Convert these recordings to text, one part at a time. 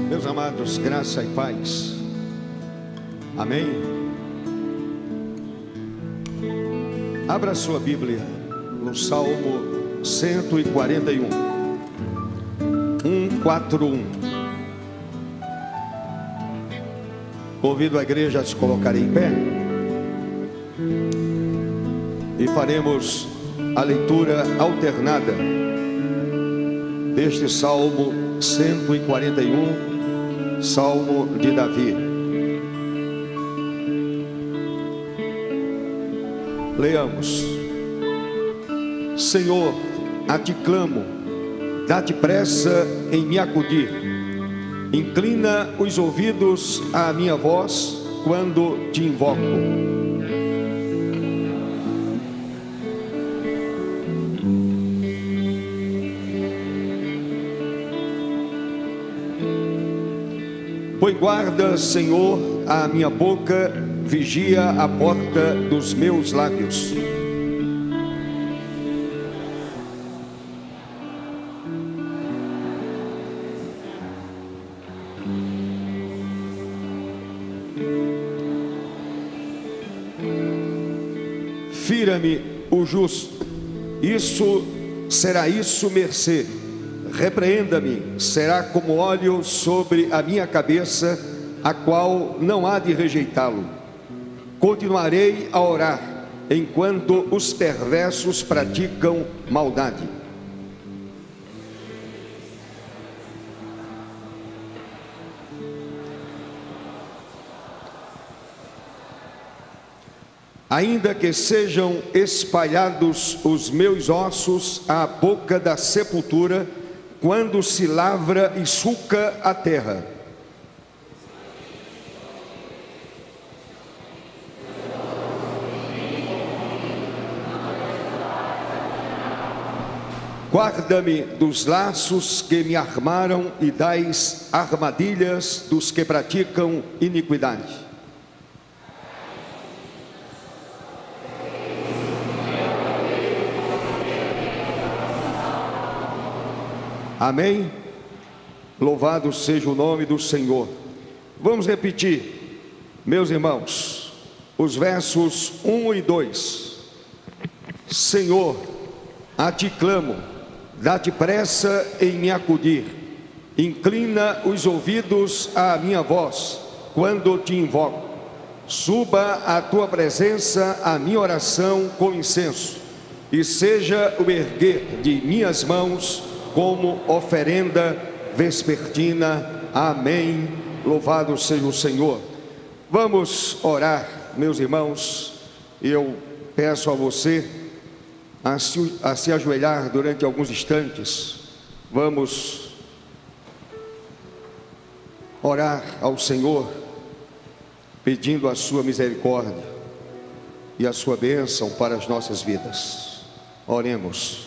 Meus amados, graça e paz. Amém? Abra sua Bíblia no Salmo 141. 141. Convido a igreja a se colocar em pé e faremos a leitura alternada deste Salmo 141, Salmo de Davi. Leamos. Senhor, a ti clamo, dá-te pressa em me acudir. Inclina os ouvidos à minha voz quando te invoco. Põe guarda, Senhor, a minha boca, vigia a porta dos meus lábios. Fira-me o justo, será mercê. Repreenda-me, será como óleo sobre a minha cabeça, a qual não há de rejeitá-lo. Continuarei a orar, enquanto os perversos praticam maldade. Ainda que sejam espalhados os meus ossos à boca da sepultura, quando se lavra e sulca a terra. Guarda-me dos laços que me armaram e das armadilhas dos que praticam iniquidade. Amém? Louvado seja o nome do Senhor. Vamos repetir, meus irmãos, os versos 1 e 2. Senhor, a ti clamo, dá-te pressa em me acudir. Inclina os ouvidos à minha voz, quando te invoco. Suba à tua presença a minha oração com incenso, e seja o erguer de minhas mãos como oferenda vespertina. Amém. Louvado seja o Senhor. Vamos orar, meus irmãos. Eu peço a você a se ajoelhar durante alguns instantes. Vamos orar ao Senhor, pedindo a sua misericórdia e a sua bênção para as nossas vidas. Oremos.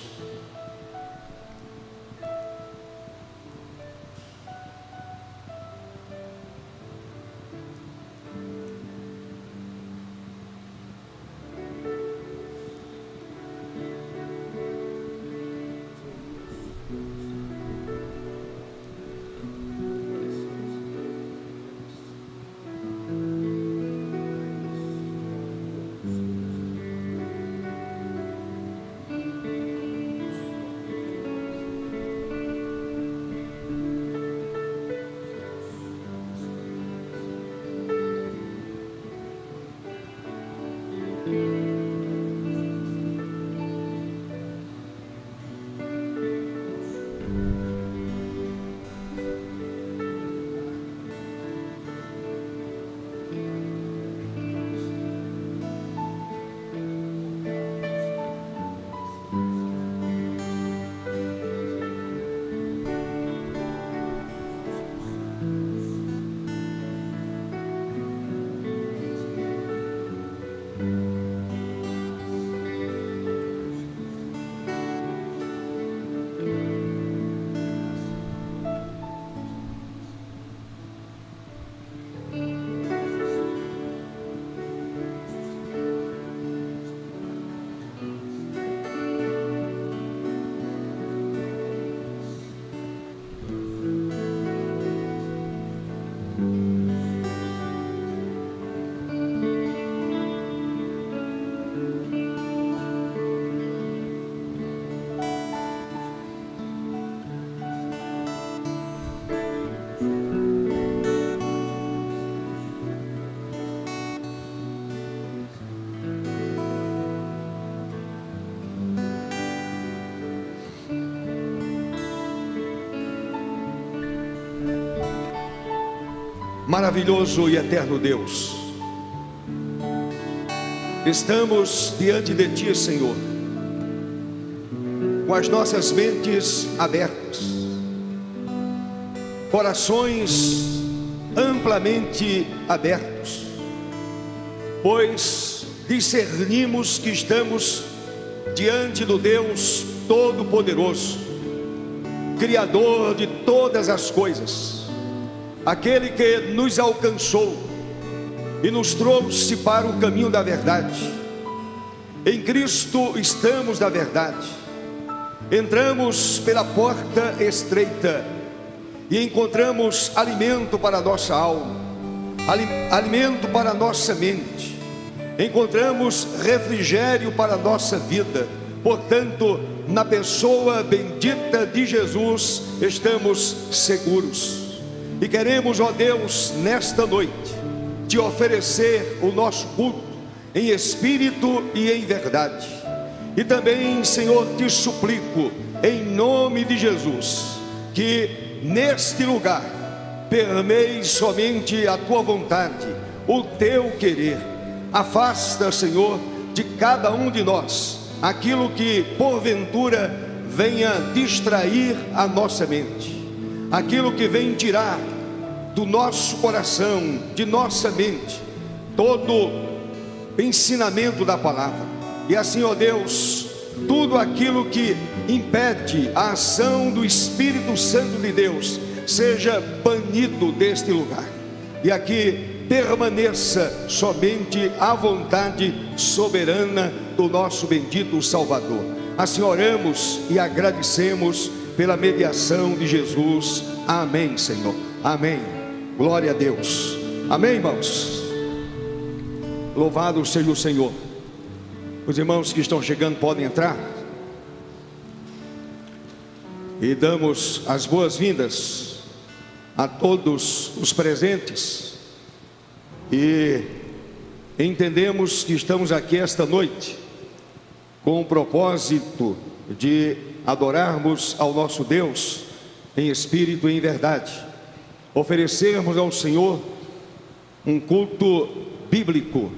maravilhoso e eterno Deus, estamos diante de Ti, Senhor, com as nossas mentes abertas, corações amplamente abertos, pois discernimos que estamos diante do Deus Todo-Poderoso, Criador de todas as coisas, aquele que nos alcançou e nos trouxe para o caminho da verdade. Em Cristo estamos na verdade, entramos pela porta estreita e encontramos alimento para a nossa alma, alimento para a nossa mente, encontramos refrigério para a nossa vida. Portanto, na pessoa bendita de Jesus estamos seguros, e queremos, ó Deus, nesta noite te oferecer o nosso culto em espírito e em verdade. E também, Senhor, te suplico em nome de Jesus que neste lugar permeie somente a tua vontade, o teu querer. Afasta, Senhor, de cada um de nós aquilo que porventura venha distrair a nossa mente, aquilo que vem tirar do nosso coração, de nossa mente, todo ensinamento da palavra. E assim, ó Deus, tudo aquilo que impede a ação do Espírito Santo de Deus seja banido deste lugar, e aqui permaneça somente a vontade soberana do nosso bendito Salvador. Assim oramos e agradecemos pela mediação de Jesus. Amém, Senhor. Amém. Glória a Deus. Amém, irmãos. Louvado seja o Senhor. Os irmãos que estão chegando podem entrar. E damos as boas-vindas a todos os presentes. E entendemos que estamos aqui esta noite com o propósito de adorarmos ao nosso Deus em espírito e em verdade, oferecermos ao Senhor um culto bíblico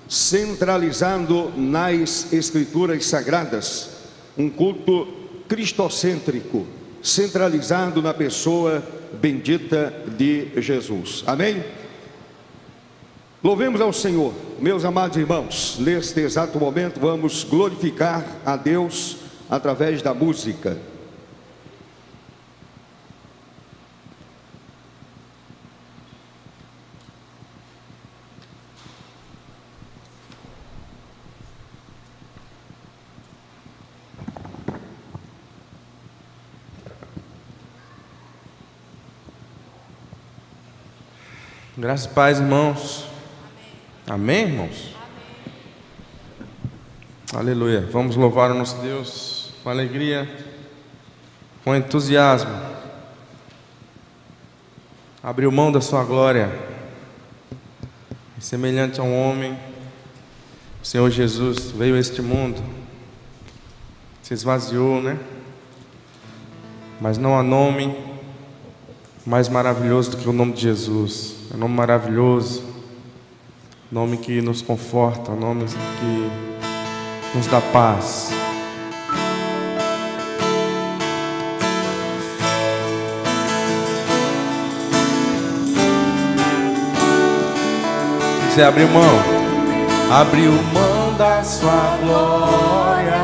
centralizado nas Escrituras Sagradas, um culto cristocêntrico centralizado na pessoa bendita de Jesus. Amém? Louvemos ao Senhor. Meus amados irmãos, neste exato momento vamos glorificar a Deus através da música. Graças e paz, irmãos. Amém, irmãos? Amém. Aleluia. Vamos louvar o nosso Deus com alegria, com entusiasmo. Abriu mão da sua glória, semelhante a um homem. O Senhor Jesus veio a este mundo, se esvaziou, né? Mas não há nome mais maravilhoso do que o nome de Jesus. É um nome maravilhoso, nome que nos conforta, nome que nos dá paz. Você abriu mão da sua glória,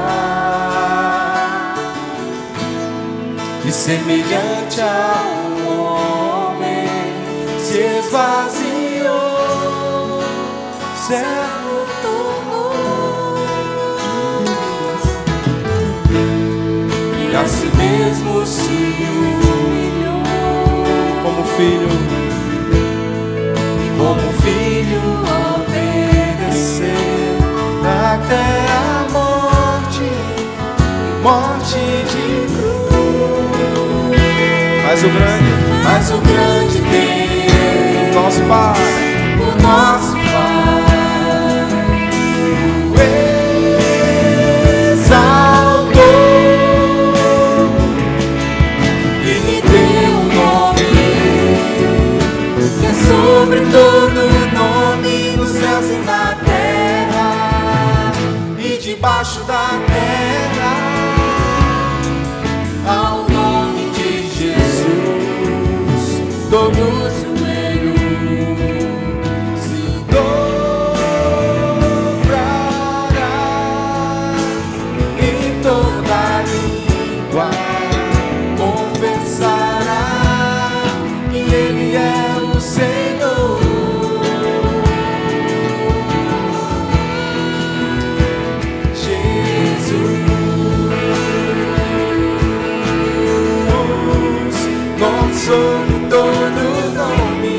e semelhante a um homem se esvaziou, servo tornou, e a si mesmo se humilhou, como filho, obedeceu até a morte de cruz. Mas o grande Deus, nosso Pai, o nosso Pai, o exaltou e lhe deu um nome que é sobre debaixo da terra, ao nome de Jesus, todo joelho se dobrará e toda língua confessará que Ele é o Senhor. Sobre todo nome,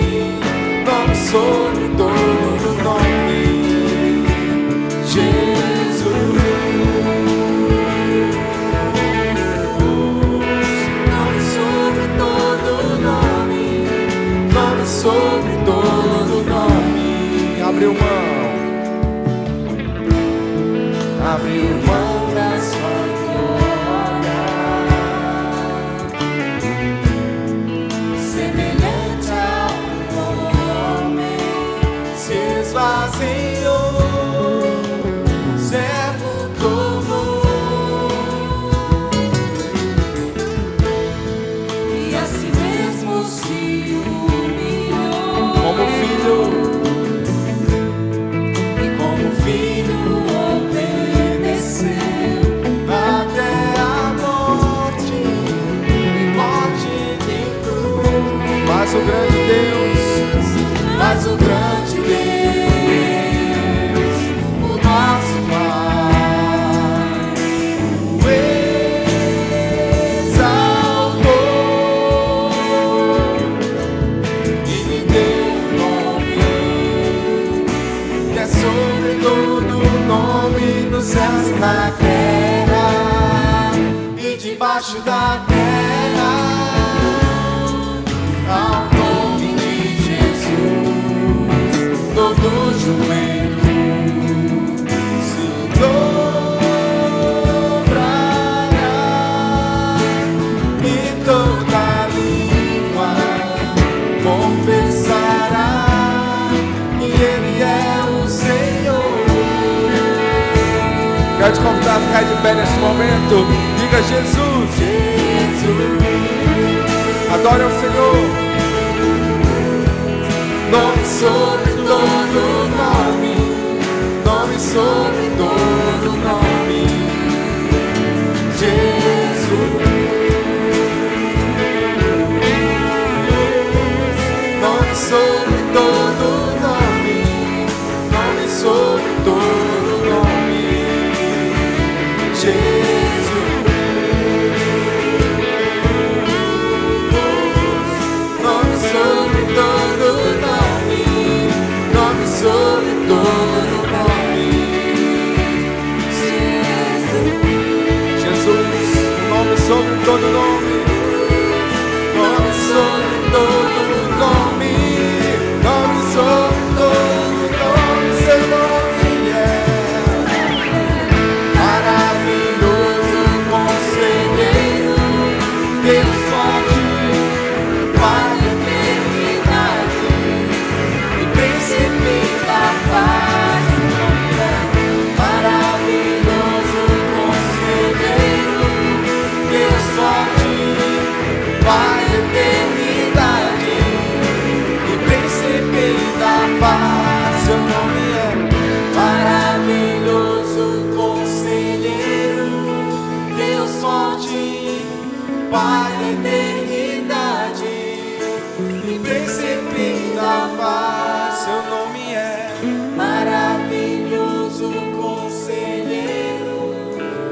nome sobre todo nome, Jesus. Nome sobre todo nome, nome sobre todo nome. Abriu mão da sua glória, semelhante a homem, se esvaziou, servo tomou, e a si mesmo se humilhou, como filho, e como filho obedeceu até a morte, e morte de cruz. Mas o grande Deus, mas o grande Deus, o nosso Pai, o exaltou e lhe deu um nome que é sobre todo nome, nos céus e na terra e debaixo da terra, ao nome de Jesus, todo joelho se dobrará e toda língua confessará que Ele é o Senhor. Quero te convidar a ficar de pé nesse momento. Diga: Jesus, Jesus. Adore ao Senhor. Nome sobre todo nome, nome sobre todo nome, Jesus. Nome sobre todo nome, nome sobre todo nome, Jesus. Nome sobre todo nome, nome sobre todo nome, Jesus. Nome sobre todo nome, nome sobre todo nome, nome sobre todo nome, seu nome é maravilhoso, conselheiro, Deus forte, Pai da eternidade e príncipe da paz. Maravilhoso, conselheiro, Deus forte, Pai da eternidade e príncipe da paz. Seu nome é maravilhoso, conselheiro, Deus forte, Pai da eternidade e príncipe da paz. Seu nome é maravilhoso, conselheiro,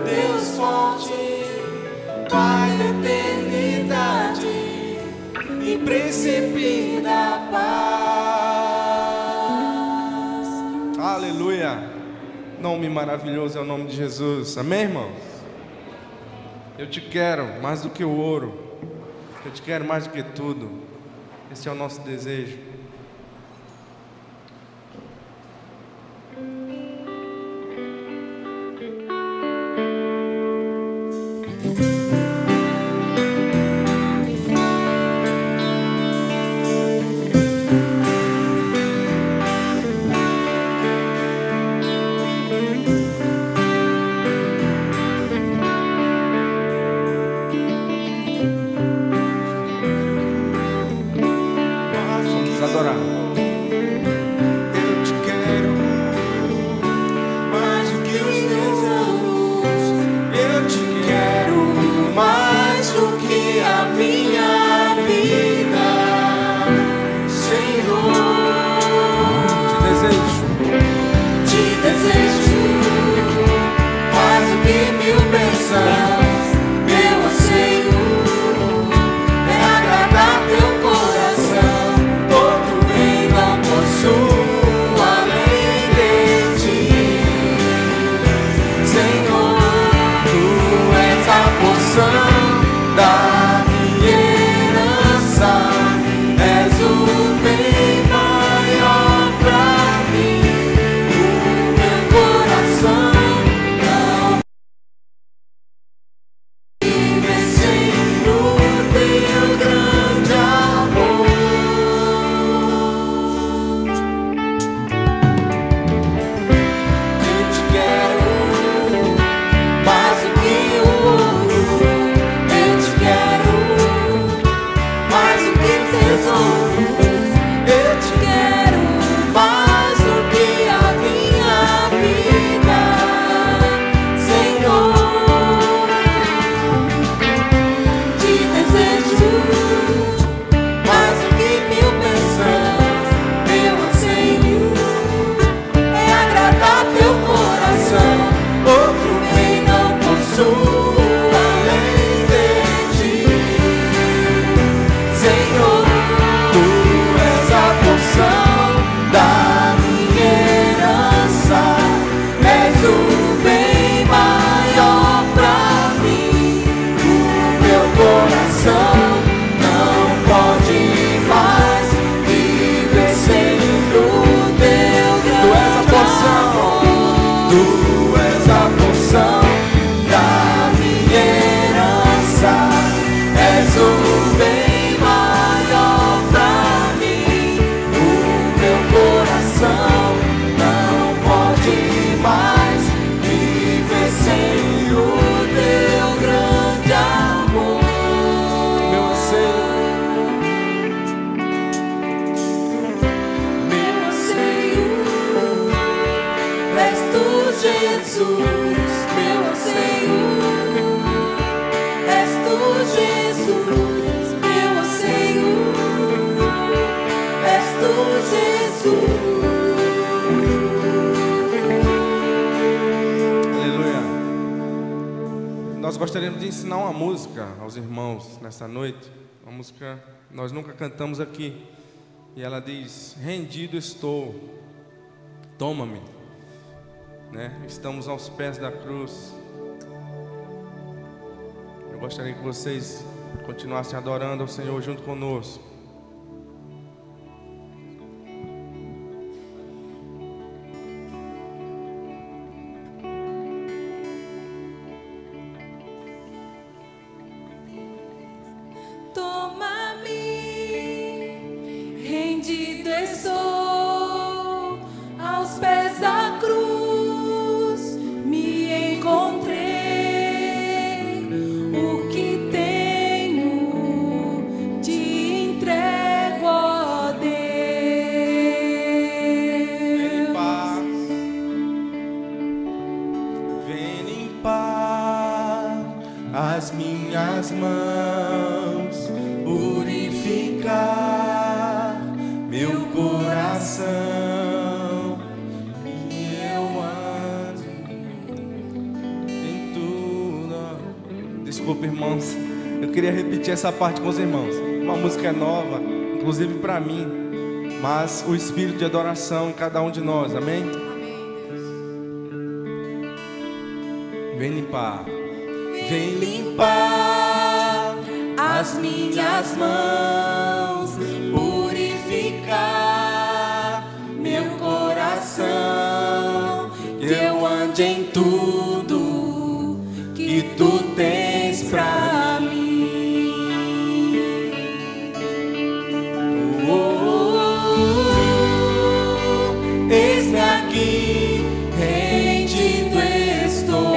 Deus forte, Pai da eternidade e príncipe da paz. Aleluia. Nome maravilhoso é o nome de Jesus. Amém, irmão? Eu te quero mais do que o ouro, eu te quero mais do que tudo. Esse é o nosso desejo. Nós gostaríamos de ensinar uma música aos irmãos nessa noite. Uma música que nós nunca cantamos aqui. E ela diz: rendido estou, toma-me, né? Estamos aos pés da cruz. Eu gostaria que vocês continuassem adorando ao Senhor junto conosco. As minhas mãos, purificar meu coração, que eu ande em tudo. Desculpa, irmãos, eu queria repetir essa parte com os irmãos. Uma música nova, inclusive para mim, mas o espírito de adoração em cada um de nós, amém? Vem limpar. Vem limpar as minhas mãos, purificar meu coração, que eu ande em tudo que tu tens pra mim. Eis-me aqui, rendido estou.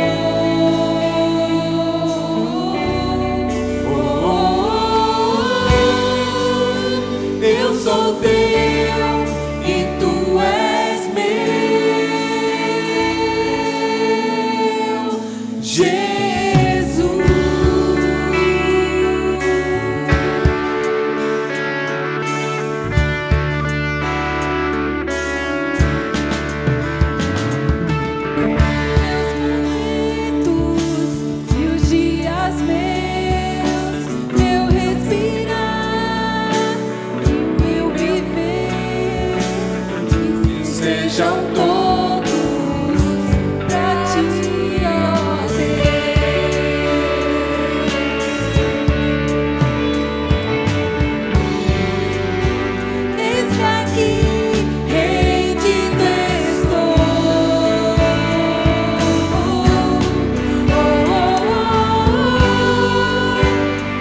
Sou teu e tu és meu, Jesus. Meus momentos e os dias meus, meu respirar, sejam todos pra ti, ó Deus. Eis-me aqui, rendido estou.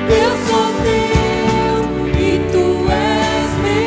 Eu sou teu e tu és o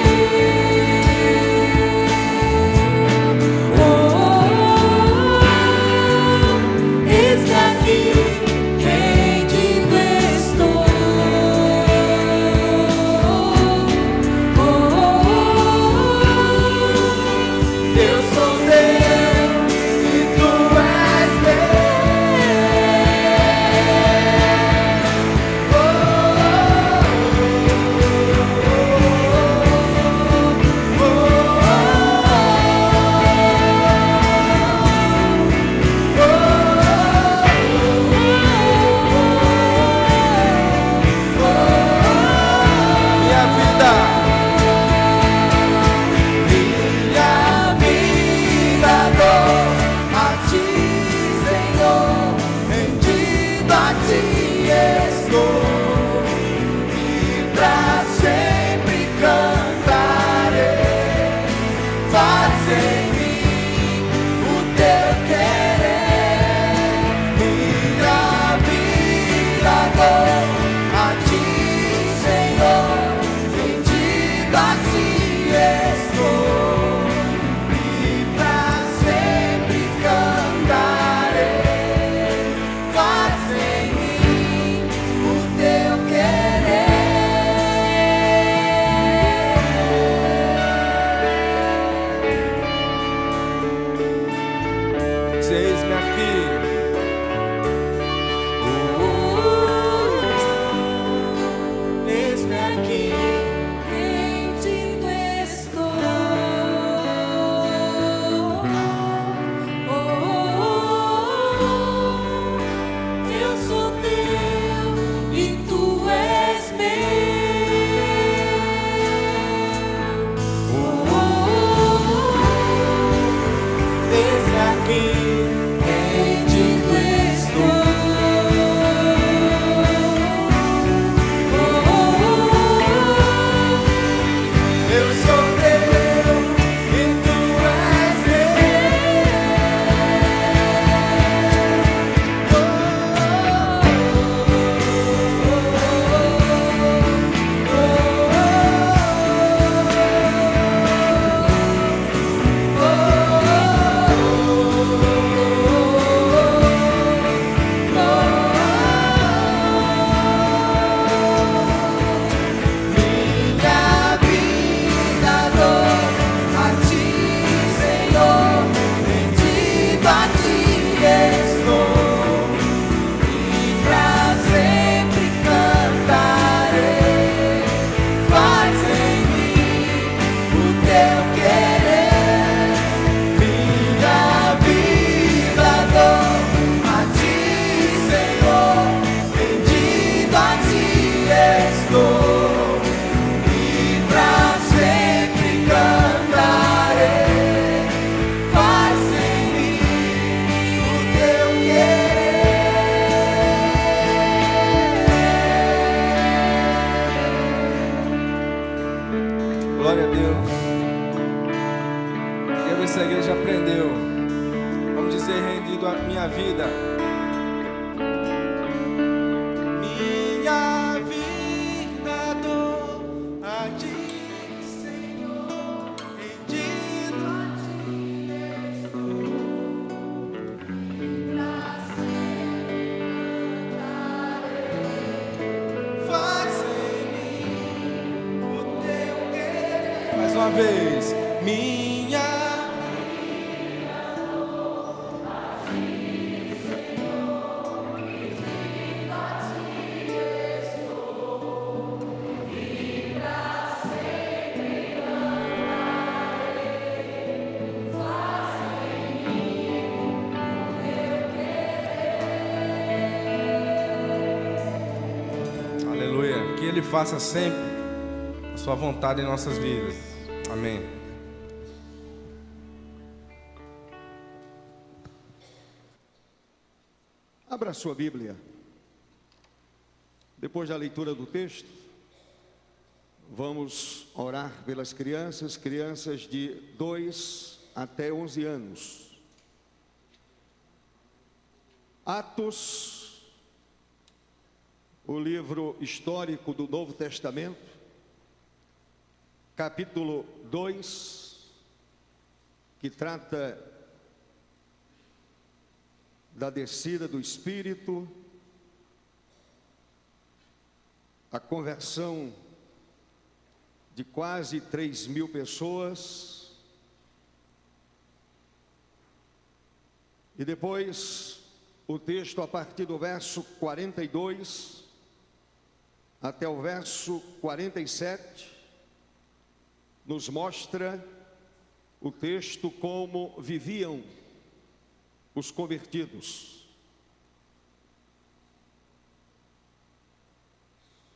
uma vez. Minha aleluia. Que Ele faça sempre a sua vontade em nossas vidas. Amém. Abra a sua Bíblia. Depois da leitura do texto, vamos orar pelas crianças de 2 até 11 anos. Atos, o livro histórico do Novo Testamento, capítulo 2, que trata da descida do Espírito, a conversão de quase 3.000 pessoas, e depois o texto a partir do verso 42 até o verso 47, nos mostra o texto como viviam os convertidos.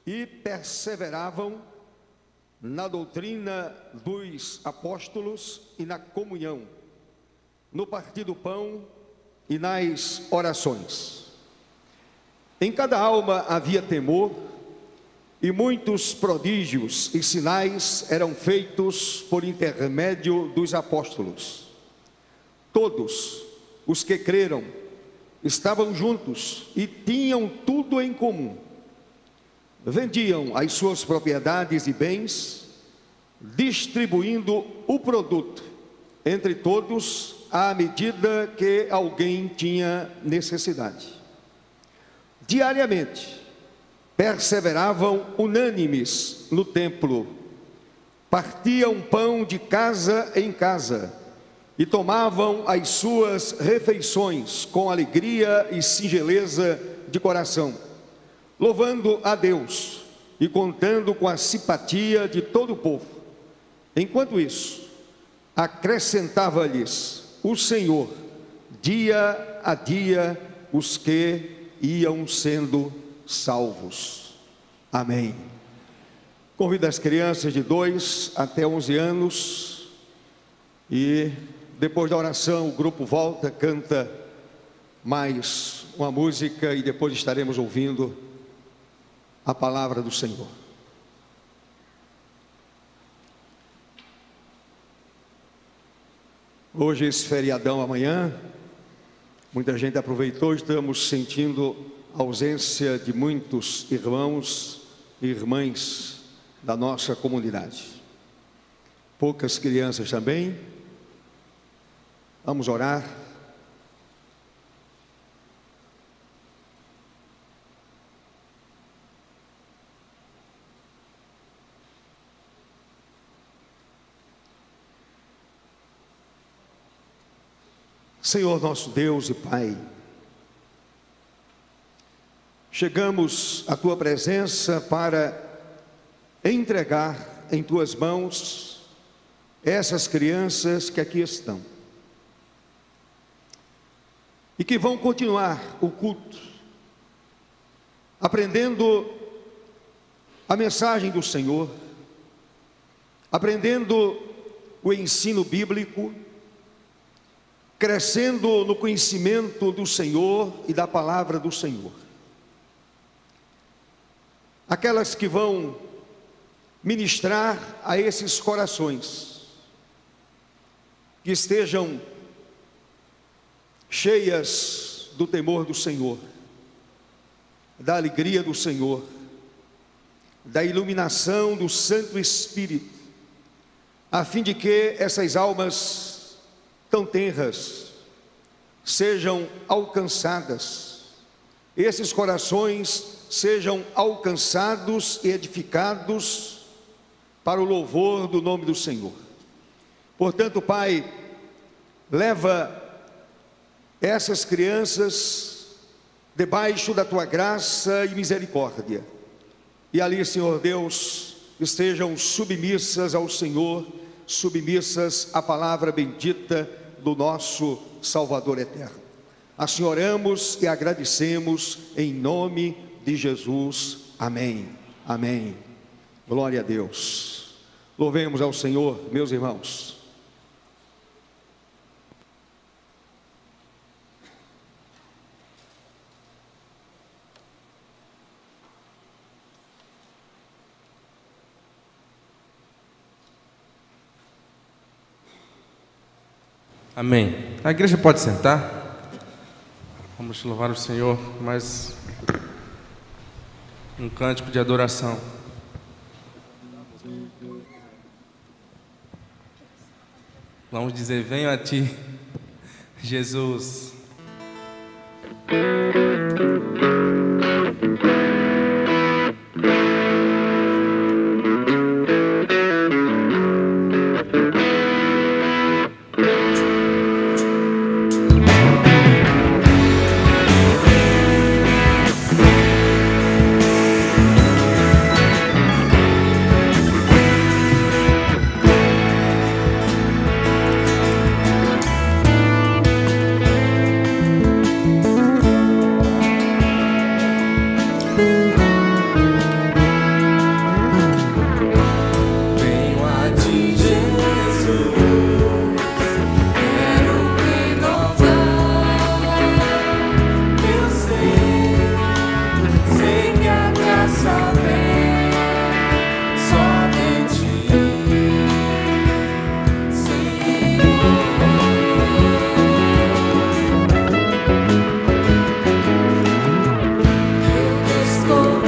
E perseveravam na doutrina dos apóstolos e na comunhão, no partir do pão e nas orações. Em cada alma havia temor, e muitos prodígios e sinais eram feitos por intermédio dos apóstolos. Todos os que creram estavam juntos e tinham tudo em comum. Vendiam as suas propriedades e bens, distribuindo o produto entre todos à medida que alguém tinha necessidade. Diariamente perseveravam unânimes no templo, partiam pão de casa em casa e tomavam as suas refeições com alegria e singeleza de coração, louvando a Deus e contando com a simpatia de todo o povo. Enquanto isso, acrescentava-lhes o Senhor, dia a dia, os que iam sendo salvos. Amém. Convido as crianças de 2 até 11 anos e depois da oração o grupo volta, canta mais uma música e depois estaremos ouvindo a palavra do Senhor. Hoje esse feriadão amanhã, muita gente aproveitou, estamos sentindo a ausência de muitos irmãos e irmãs da nossa comunidade. Poucas crianças também. Vamos orar. Senhor nosso Deus e Pai, chegamos à Tua presença para entregar em Tuas mãos essas crianças que aqui estão e que vão continuar o culto, aprendendo a mensagem do Senhor, aprendendo o ensino bíblico, crescendo no conhecimento do Senhor e da palavra do Senhor. Aquelas que vão ministrar a esses corações, que estejam cheias do temor do Senhor, da alegria do Senhor, da iluminação do Santo Espírito, a fim de que essas almas tão tenras sejam alcançadas, esses corações sejam alcançados e edificados para o louvor do nome do Senhor. Portanto, Pai, leva essas crianças debaixo da tua graça e misericórdia, e ali, Senhor Deus, estejam submissas ao Senhor, submissas à palavra bendita do nosso Salvador eterno. Assim oramos e agradecemos em nome de Jesus. Amém. Amém. Glória a Deus. Louvemos ao Senhor, meus irmãos. Amém. A igreja pode sentar. Vamos louvar o Senhor, mais um cântico de adoração. Vamos dizer: venho a ti, Jesus. Estou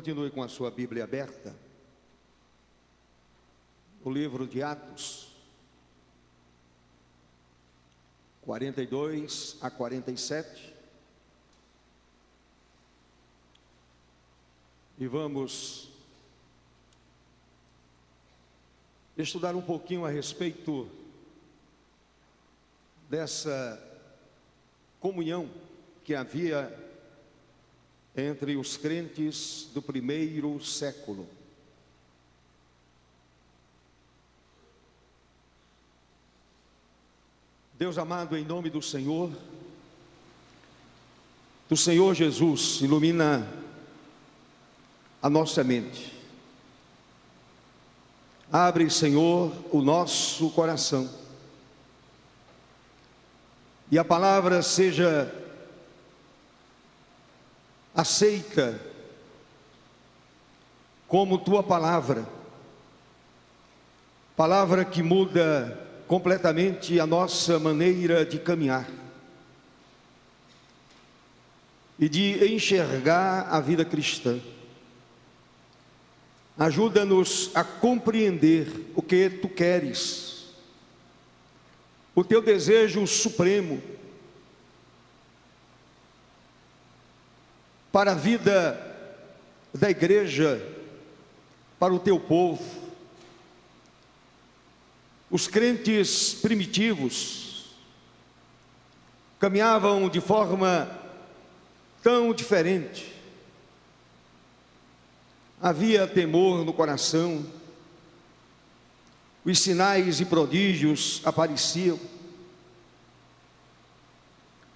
Continue com a sua Bíblia aberta. O livro de Atos, 42 a 47. E vamos estudar um pouquinho a respeito dessa comunhão que havia entre os crentes do primeiro século. Deus amado, em nome do Senhor Jesus, ilumina a nossa mente. Abre, Senhor, o nosso coração. E a palavra seja aceita como tua palavra. Palavra que muda completamente a nossa maneira de caminhar e de enxergar a vida cristã. Ajuda-nos a compreender o que tu queres, o teu desejo supremo para a vida da igreja, para o teu povo. Os crentes primitivos caminhavam de forma tão diferente. Havia temor no coração, os sinais e prodígios apareciam.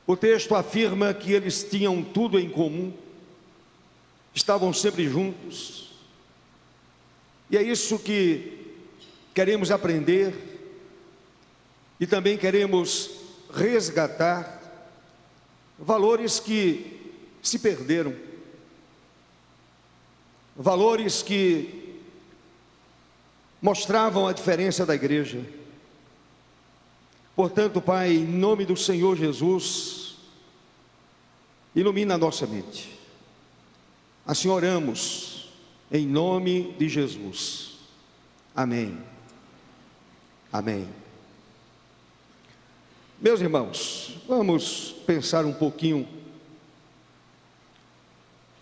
O texto afirma que eles tinham tudo em comum, estavam sempre juntos. E é isso que queremos aprender e também queremos resgatar, valores que se perderam, valores que mostravam a diferença da igreja. Portanto, Pai, em nome do Senhor Jesus, ilumina a nossa mente. Assim oramos, em nome de Jesus. Amém. Amém. Meus irmãos, vamos pensar um pouquinho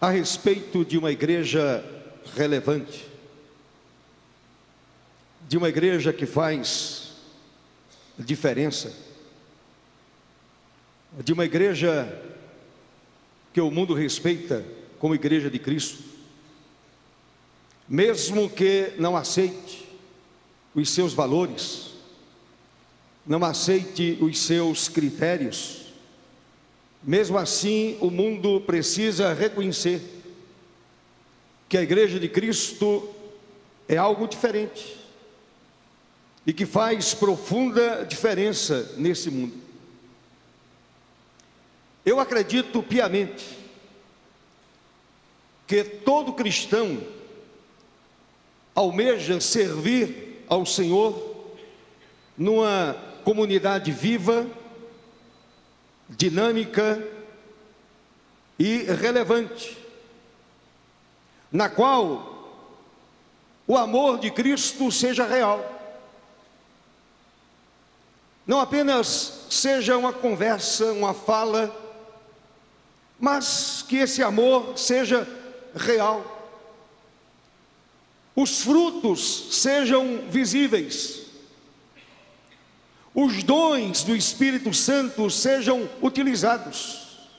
a respeito de uma igreja relevante, de uma igreja que faz diferença, de uma igreja que o mundo respeita como igreja de Cristo, mesmo que não aceite os seus valores, não aceite os seus critérios. Mesmo assim, o mundo precisa reconhecer que a igreja de Cristo é algo diferente e que faz profunda diferença nesse mundo. Eu acredito piamente que todo cristão almeja servir ao Senhor numa comunidade viva, dinâmica e relevante, na qual o amor de Cristo seja real. Não apenas seja uma conversa, uma fala, mas que esse amor seja real. Os frutos sejam visíveis. Os dons do Espírito Santo sejam utilizados.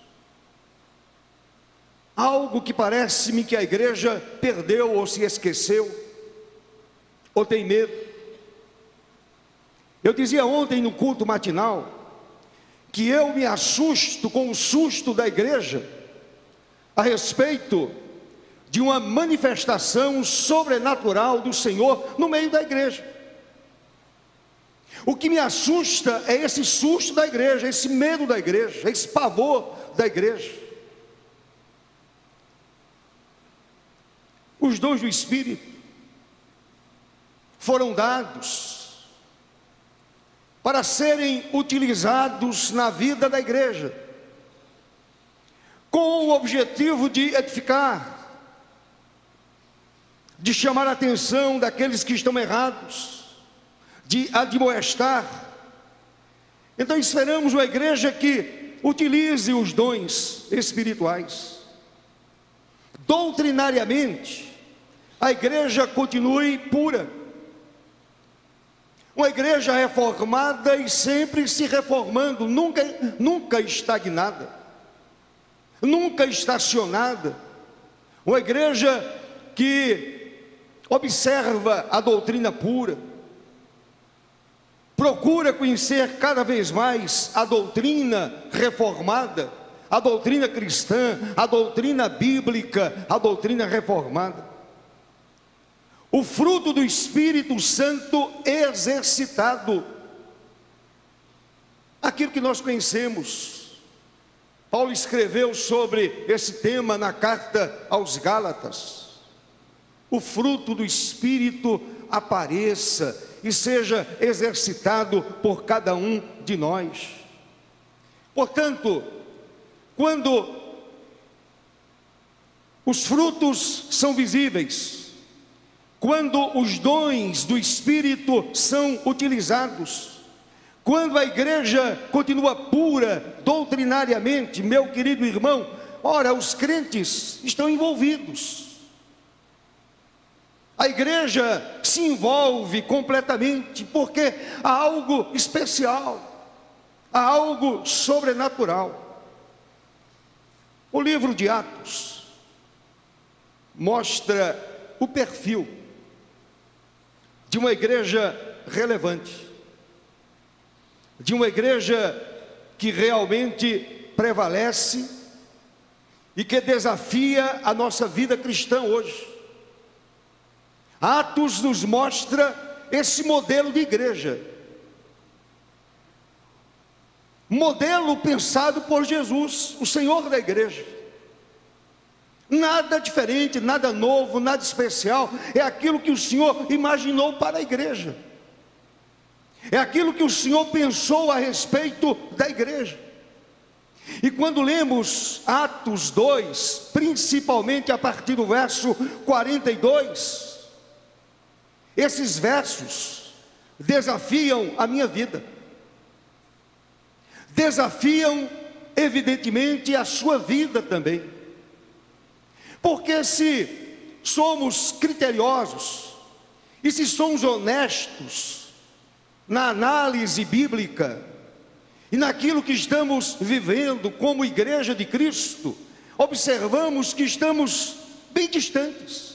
Algo que parece-me que a igreja perdeu ou se esqueceu, ou tem medo. Eu dizia ontem no culto matinal que eu me assusto com o susto da igreja a respeito de uma manifestação sobrenatural do Senhor no meio da igreja. O que me assusta é esse susto da igreja, esse medo da igreja, esse pavor da igreja. Os dons do Espírito foram dados para serem utilizados na vida da igreja, com o objetivo de edificar, de chamar a atenção daqueles que estão errados, de admoestar. Então esperamos uma igreja que utilize os dons espirituais. Doutrinariamente, a igreja continue pura. Uma igreja reformada e sempre se reformando, nunca estagnada, nunca estacionada. Uma igreja que observa a doutrina pura, procura conhecer cada vez mais a doutrina reformada, a doutrina cristã, a doutrina bíblica, a doutrina reformada. O fruto do Espírito Santo exercitado, aquilo que nós conhecemos. Paulo escreveu sobre esse tema na carta aos Gálatas. O fruto do Espírito apareça e seja exercitado por cada um de nós. Portanto, quando os frutos são visíveis, quando os dons do Espírito são utilizados, quando a igreja continua pura doutrinariamente, meu querido irmão, ora, os crentes estão envolvidos. A igreja se envolve completamente, porque há algo especial, há algo sobrenatural. O livro de Atos mostra o perfil de uma igreja relevante, de uma igreja que realmente prevalece e que desafia a nossa vida cristã hoje. Atos nos mostra esse modelo de igreja, modelo pensado por Jesus, o Senhor da igreja. Nada diferente, nada novo, nada especial, é aquilo que o Senhor imaginou para a igreja, é aquilo que o Senhor pensou a respeito da igreja. E quando lemos Atos 2, principalmente a partir do verso 42, esses versos desafiam a minha vida, desafiam evidentemente a sua vida também. Porque se somos criteriosos e se somos honestos na análise bíblica e naquilo que estamos vivendo como igreja de Cristo, observamos que estamos bem distantes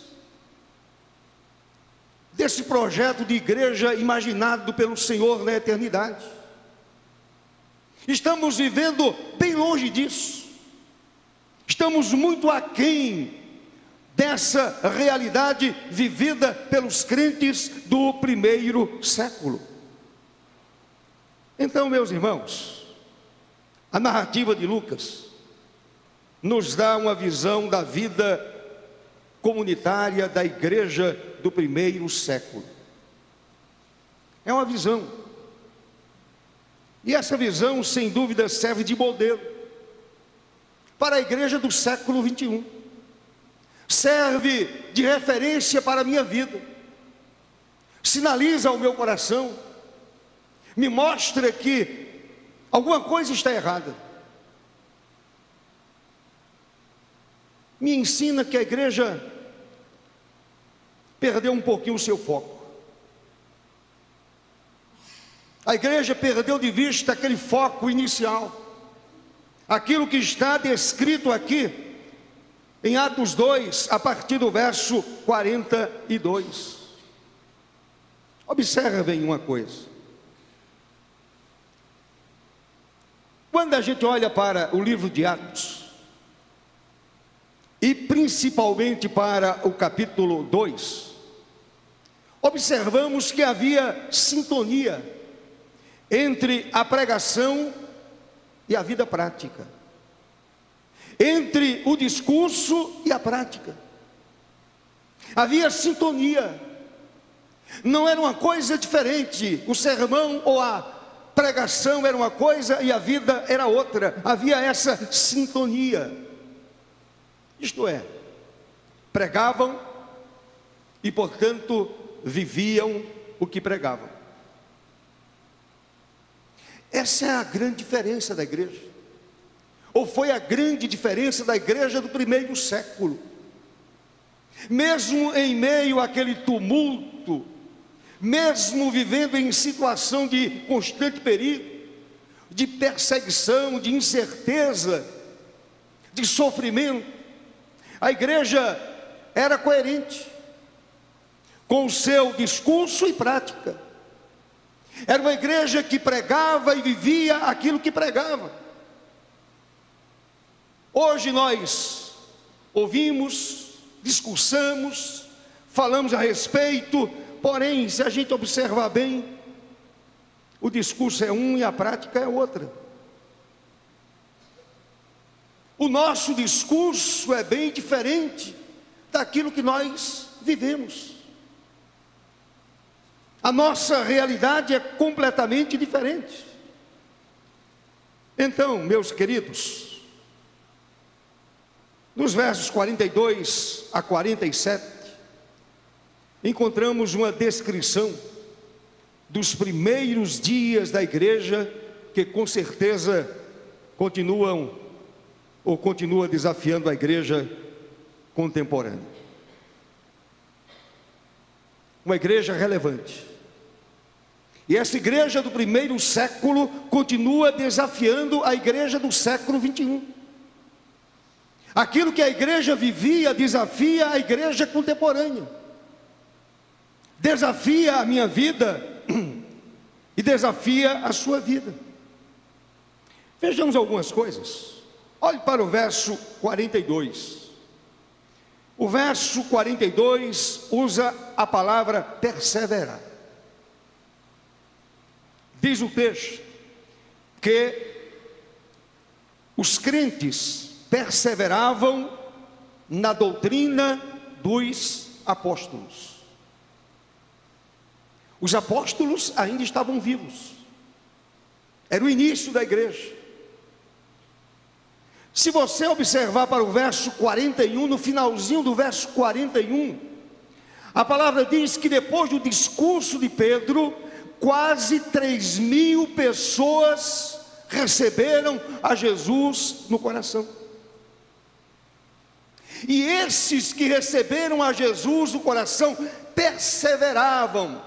desse projeto de igreja imaginado pelo Senhor na eternidade. Estamos vivendo bem longe disso. Estamos muito aquém dessa realidade vivida pelos crentes do primeiro século. Então, meus irmãos, a narrativa de Lucas nos dá uma visão da vida comunitária da igreja do primeiro século. É uma visão, e essa visão, sem dúvida, serve de modelo para a igreja do século 21, serve de referência para a minha vida, sinaliza ao meu coração, me mostra que alguma coisa está errada, me ensina que a igreja perdeu um pouquinho o seu foco. A igreja perdeu de vista aquele foco inicial, aquilo que está descrito aqui em Atos 2, a partir do verso 42. Observem uma coisa. Quando a gente olha para o livro de Atos, e principalmente para o capítulo 2, observamos que havia sintonia entre a pregação e a vida prática, entre o discurso e a prática. Havia sintonia, não era uma coisa diferente, o sermão ou a pregação era uma coisa e a vida era outra, havia essa sintonia. Isto é, pregavam, e, portanto, viviam o que pregavam. Essa é a grande diferença da igreja, ou foi a grande diferença da igreja do primeiro século. Mesmo em meio àquele tumulto, mesmo vivendo em situação de constante perigo, de perseguição, de incerteza, de sofrimento, a igreja era coerente com o seu discurso e prática. Era uma igreja que pregava e vivia aquilo que pregava. Hoje nós ouvimos, discursamos, falamos a respeito, porém, se a gente observar bem, o discurso é um e a prática é outra. O nosso discurso é bem diferente daquilo que nós vivemos. A nossa realidade é completamente diferente. Então, meus queridos, nos versos 42 a 47, encontramos uma descrição dos primeiros dias da igreja, que com certeza continua desafiando a igreja contemporânea. Uma igreja relevante. E essa igreja do primeiro século continua desafiando a igreja do século 21. Aquilo que a igreja vivia desafia a igreja contemporânea. Desafia a minha vida e desafia a sua vida. Vejamos algumas coisas. Olhe para o verso 42. O verso 42 usa a palavra perseverar. Diz o texto que os crentes perseveravam na doutrina dos apóstolos. Os apóstolos ainda estavam vivos. Era o início da igreja. Se você observar para o verso 41, no finalzinho do verso 41, a palavra diz que depois do discurso de Pedro, quase 3.000 pessoas receberam a Jesus no coração. E esses que receberam a Jesus no coração perseveravam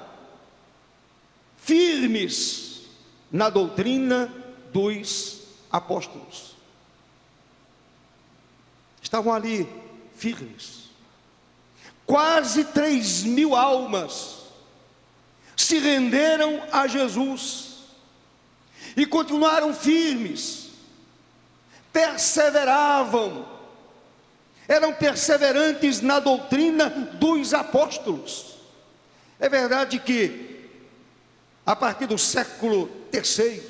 firmes na doutrina dos apóstolos. Estavam ali firmes. Quase 3.000 almas se renderam a Jesus e continuaram firmes, perseveravam, eram perseverantes na doutrina dos apóstolos. É verdade que a partir do século III,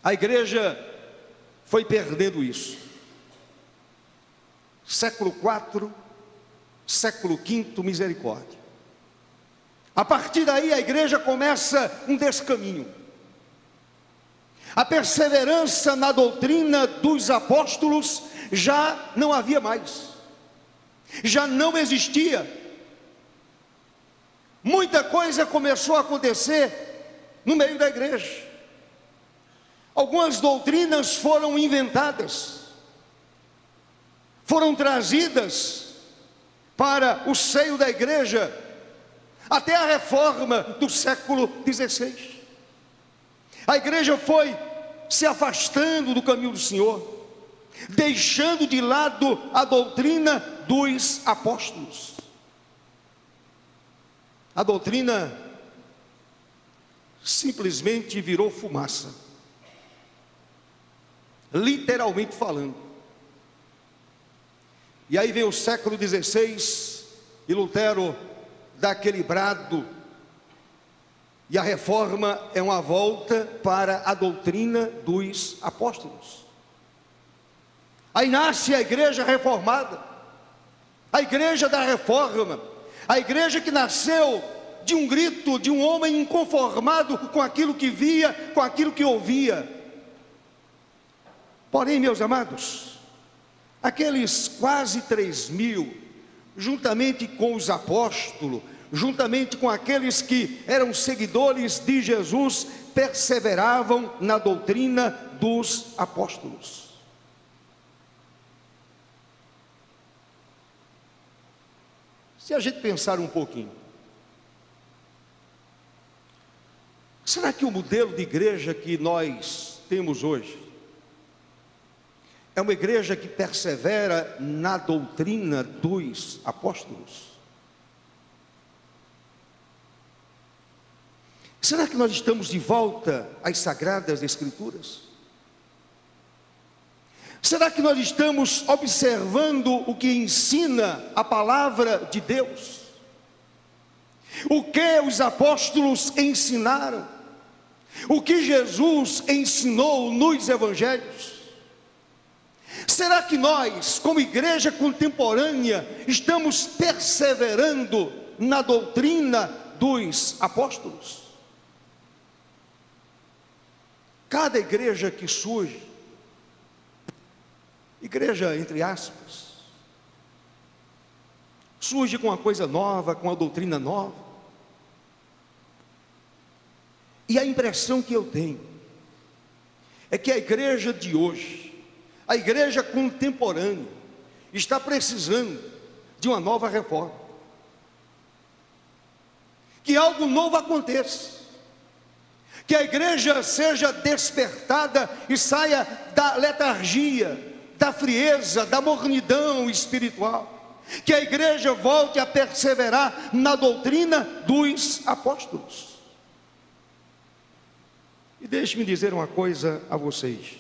a igreja foi perdendo isso. Século IV, século V, misericórdia. A partir daí a igreja começa um descaminho. A perseverança na doutrina dos apóstolos já não havia mais, já não existia. Muita coisa começou a acontecer no meio da igreja. Algumas doutrinas foram inventadas, foram trazidas para o seio da igreja, até a reforma do século XVI. A igreja foi se afastando do caminho do Senhor, deixando de lado a doutrina dos apóstolos. A doutrina simplesmente virou fumaça, literalmente falando. E aí vem o século XVI e Lutero dá aquele brado, e a reforma é uma volta para a doutrina dos apóstolos. Aí nasce a igreja reformada, a igreja da reforma, a igreja que nasceu de um grito de um homem inconformado com aquilo que via, com aquilo que ouvia. Porém, meus amados, aqueles quase 3.000 juntamente com os apóstolos, juntamente com aqueles que eram seguidores de Jesus, perseveravam na doutrina dos apóstolos. Se a gente pensar um pouquinho, será que o modelo de igreja que nós temos hoje é uma igreja que persevera na doutrina dos apóstolos? Será que nós estamos de volta às Sagradas Escrituras? Será que nós estamos observando o que ensina a palavra de Deus? O que os apóstolos ensinaram? O que Jesus ensinou nos evangelhos? Será que nós, como igreja contemporânea, estamos perseverando na doutrina dos apóstolos? Cada igreja que surge, igreja entre aspas, surge com uma coisa nova, com uma doutrina nova. E a impressão que eu tenho é que a igreja de hoje, a igreja contemporânea, está precisando de uma nova reforma. Que algo novo aconteça. Que a igreja seja despertada e saia da letargia, da frieza, da mornidão espiritual. Que a igreja volte a perseverar na doutrina dos apóstolos. E deixe-me dizer uma coisa a vocês.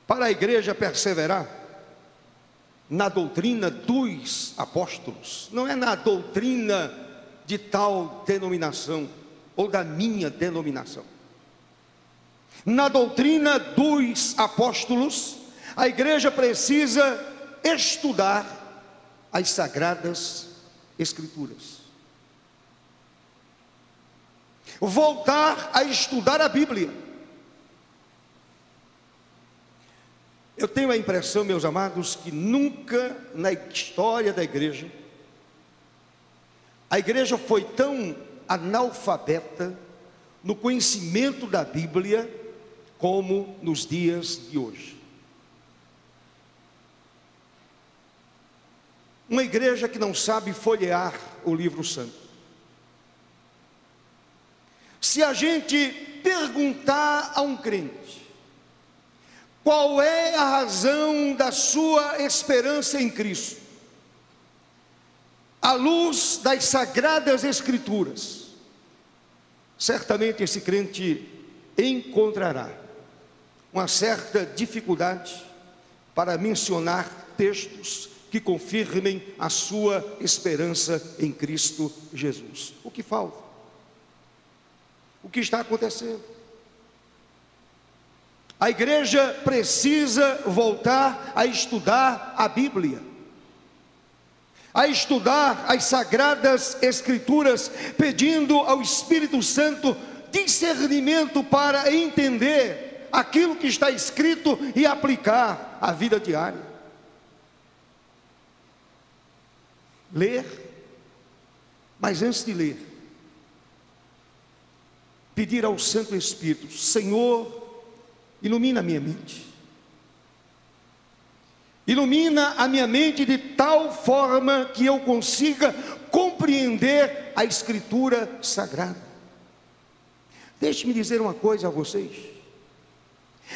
Para a igreja perseverar na doutrina dos apóstolos, não é na doutrina de tal denominação, ou da minha denominação. Na doutrina dos apóstolos, a igreja precisa estudar as Sagradas Escrituras. Voltar a estudar a Bíblia. Eu tenho a impressão, meus amados, que nunca na história da igreja, a igreja foi tão analfabeta no conhecimento da Bíblia como nos dias de hoje. Uma igreja que não sabe folhear o livro santo. Se a gente perguntar a um crente qual é a razão da sua esperança em Cristo, à luz das Sagradas Escrituras, certamente esse crente encontrará uma certa dificuldade para mencionar textos que confirmem a sua esperança em Cristo Jesus. O que falta? O que está acontecendo? A igreja precisa voltar a estudar a Bíblia, a estudar as Sagradas Escrituras, pedindo ao Espírito Santo discernimento para entender aquilo que está escrito e aplicar à vida diária. Ler, mas antes de ler, pedir ao Santo Espírito: Senhor, ilumina a minha mente. Ilumina a minha mente de tal forma que eu consiga compreender a Escritura Sagrada. Deixe-me dizer uma coisa a vocês.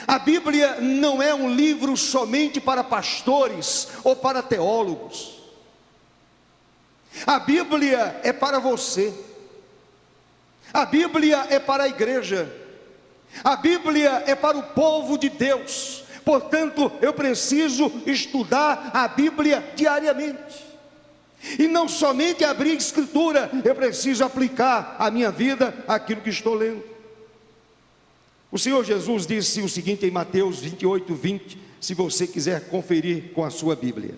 A Bíblia não é um livro somente para pastores ou para teólogos. A Bíblia é para você. A Bíblia é para a igreja. A Bíblia é para o povo de Deus. Portanto, eu preciso estudar a Bíblia diariamente. E não somente abrir a Escritura, eu preciso aplicar à minha vida aquilo que estou lendo. O Senhor Jesus disse o seguinte em Mateus 28:20, se você quiser conferir com a sua Bíblia.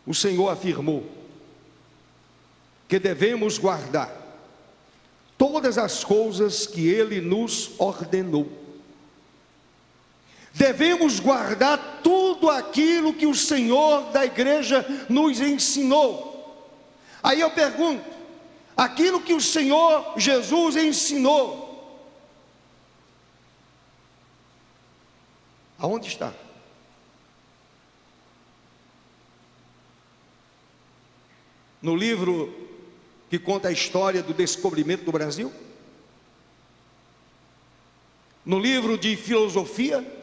O Senhor afirmou que devemos guardar todas as coisas que Ele nos ordenou. Devemos guardar tudo tudo aquilo que o Senhor da igreja nos ensinou. Aí eu pergunto, aquilo que o Senhor Jesus ensinou, aonde está? No livro que conta a história do descobrimento do Brasil? No livro de filosofia?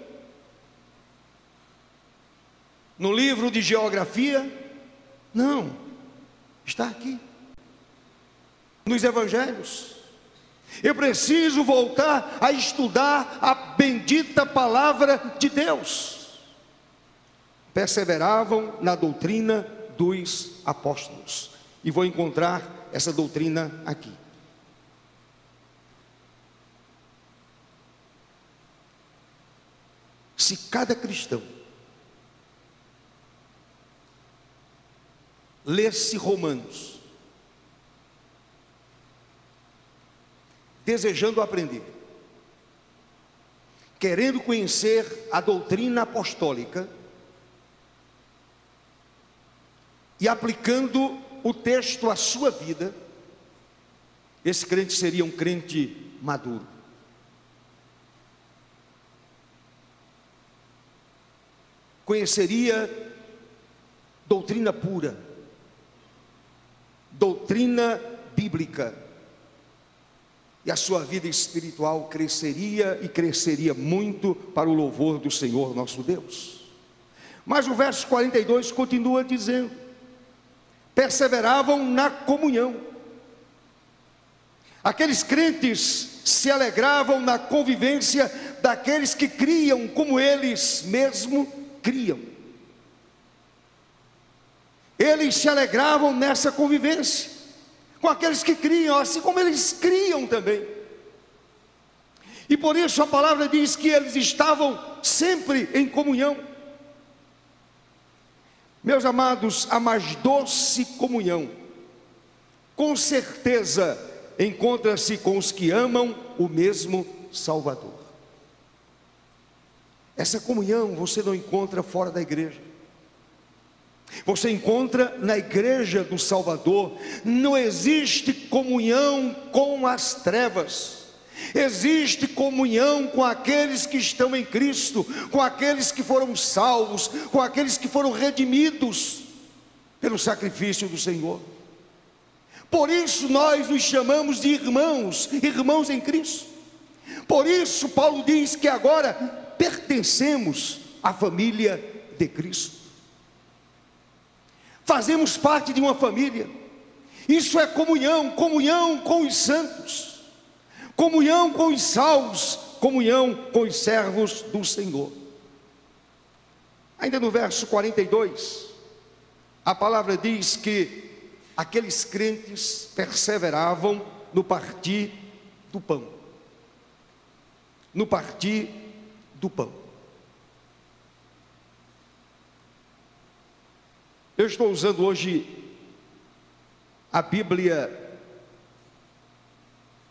No livro de geografia? Não, está aqui, nos evangelhos. Eu preciso voltar a estudar a bendita palavra de Deus. Perseveravam na doutrina dos apóstolos, e vou encontrar essa doutrina aqui. Se cada cristão lesse Romanos, desejando aprender, querendo conhecer a doutrina apostólica e aplicando o texto à sua vida, esse crente seria um crente maduro. Conheceria doutrina pura, doutrina bíblica, e a sua vida espiritual cresceria e cresceria muito para o louvor do Senhor nosso Deus. Mas o verso 42 continua dizendo: perseveravam na comunhão. Aqueles crentes se alegravam na convivência daqueles que criam como eles mesmos criam. Eles se alegravam nessa convivência com aqueles que criam, assim como eles criam também. E por isso a palavra diz que eles estavam sempre em comunhão. Meus amados, a mais doce comunhão, com certeza, encontra-se com os que amam o mesmo Salvador. Essa comunhão você não encontra fora da igreja. Você encontra na igreja do Salvador. Não existe comunhão com as trevas. Existe comunhão com aqueles que estão em Cristo, com aqueles que foram salvos, com aqueles que foram redimidos pelo sacrifício do Senhor. Por isso nós nos chamamos de irmãos, irmãos em Cristo. Por isso Paulo diz que agora pertencemos à família de Cristo. Fazemos parte de uma família. Isso é comunhão, comunhão com os santos, comunhão com os salvos, comunhão com os servos do Senhor. Ainda no verso 42, a palavra diz que aqueles crentes perseveravam no partir do pão. No partir do pão. Eu estou usando hoje a Bíblia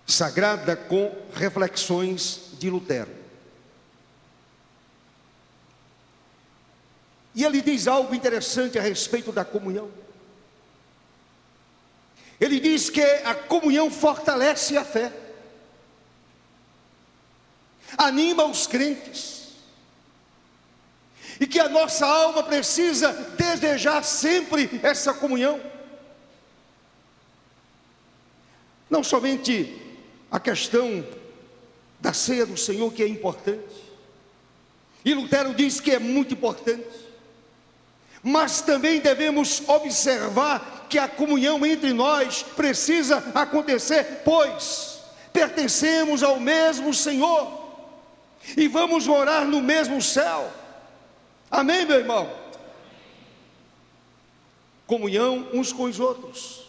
Sagrada com reflexões de Lutero. E ele diz algo interessante a respeito da comunhão. Ele diz que a comunhão fortalece a fé, anima os crentes, e que a nossa alma precisa desejar sempre essa comunhão. Não somente a questão da ceia do Senhor, que é importante, e Lutero diz que é muito importante, mas também devemos observar que a comunhão entre nós precisa acontecer, pois pertencemos ao mesmo Senhor e vamos morar no mesmo céu. Amém, meu irmão? Comunhão uns com os outros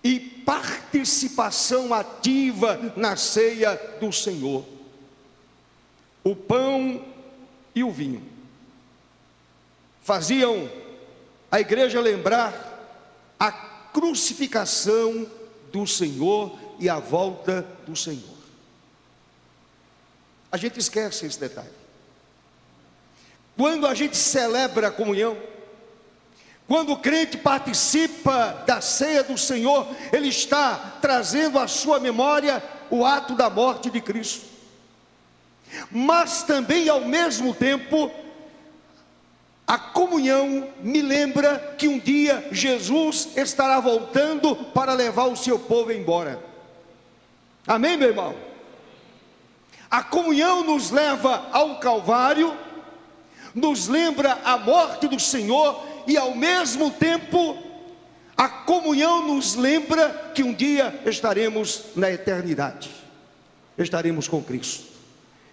e participação ativa na ceia do Senhor. O pão e o vinho faziam a igreja lembrar a crucificação do Senhor e a volta do Senhor. A gente esquece esse detalhe. quando a gente celebra a comunhão, quando o crente participa da ceia do Senhor, ele está trazendo à sua memória o ato da morte de Cristo. Mas também, ao mesmo tempo, a comunhão me lembra que um dia Jesus estará voltando para levar o seu povo embora. Amém, meu irmão? A comunhão nos leva ao Calvário, nos lembra a morte do Senhor, e ao mesmo tempo a comunhão nos lembra que um dia estaremos na eternidade, estaremos com Cristo,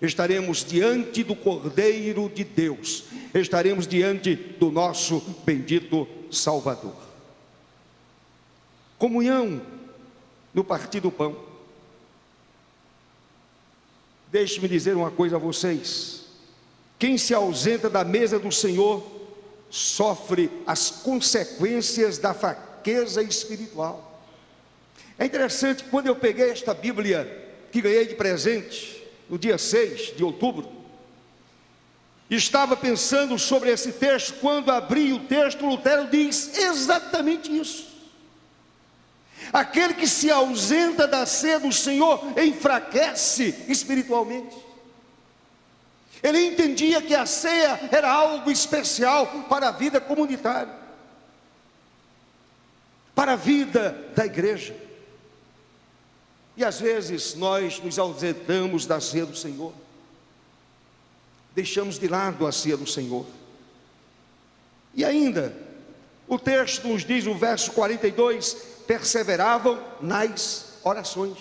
estaremos diante do Cordeiro de Deus, estaremos diante do nosso bendito Salvador. Comunhão no partir do pão. Deixe-me dizer uma coisa a vocês: quem se ausenta da mesa do Senhor sofre as consequências da fraqueza espiritual. É interessante, quando eu peguei esta Bíblia que ganhei de presente no dia 6 de outubro, estava pensando sobre esse texto. Quando abri o texto, Lutero diz exatamente isso: aquele que se ausenta da ceia do Senhor enfraquece espiritualmente. Ele entendia que a ceia era algo especial para a vida comunitária, para a vida da igreja. E às vezes nós nos ausentamos da ceia do Senhor, deixamos de lado a ceia do Senhor. E ainda, o texto nos diz, o verso 42, perseveravam nas orações.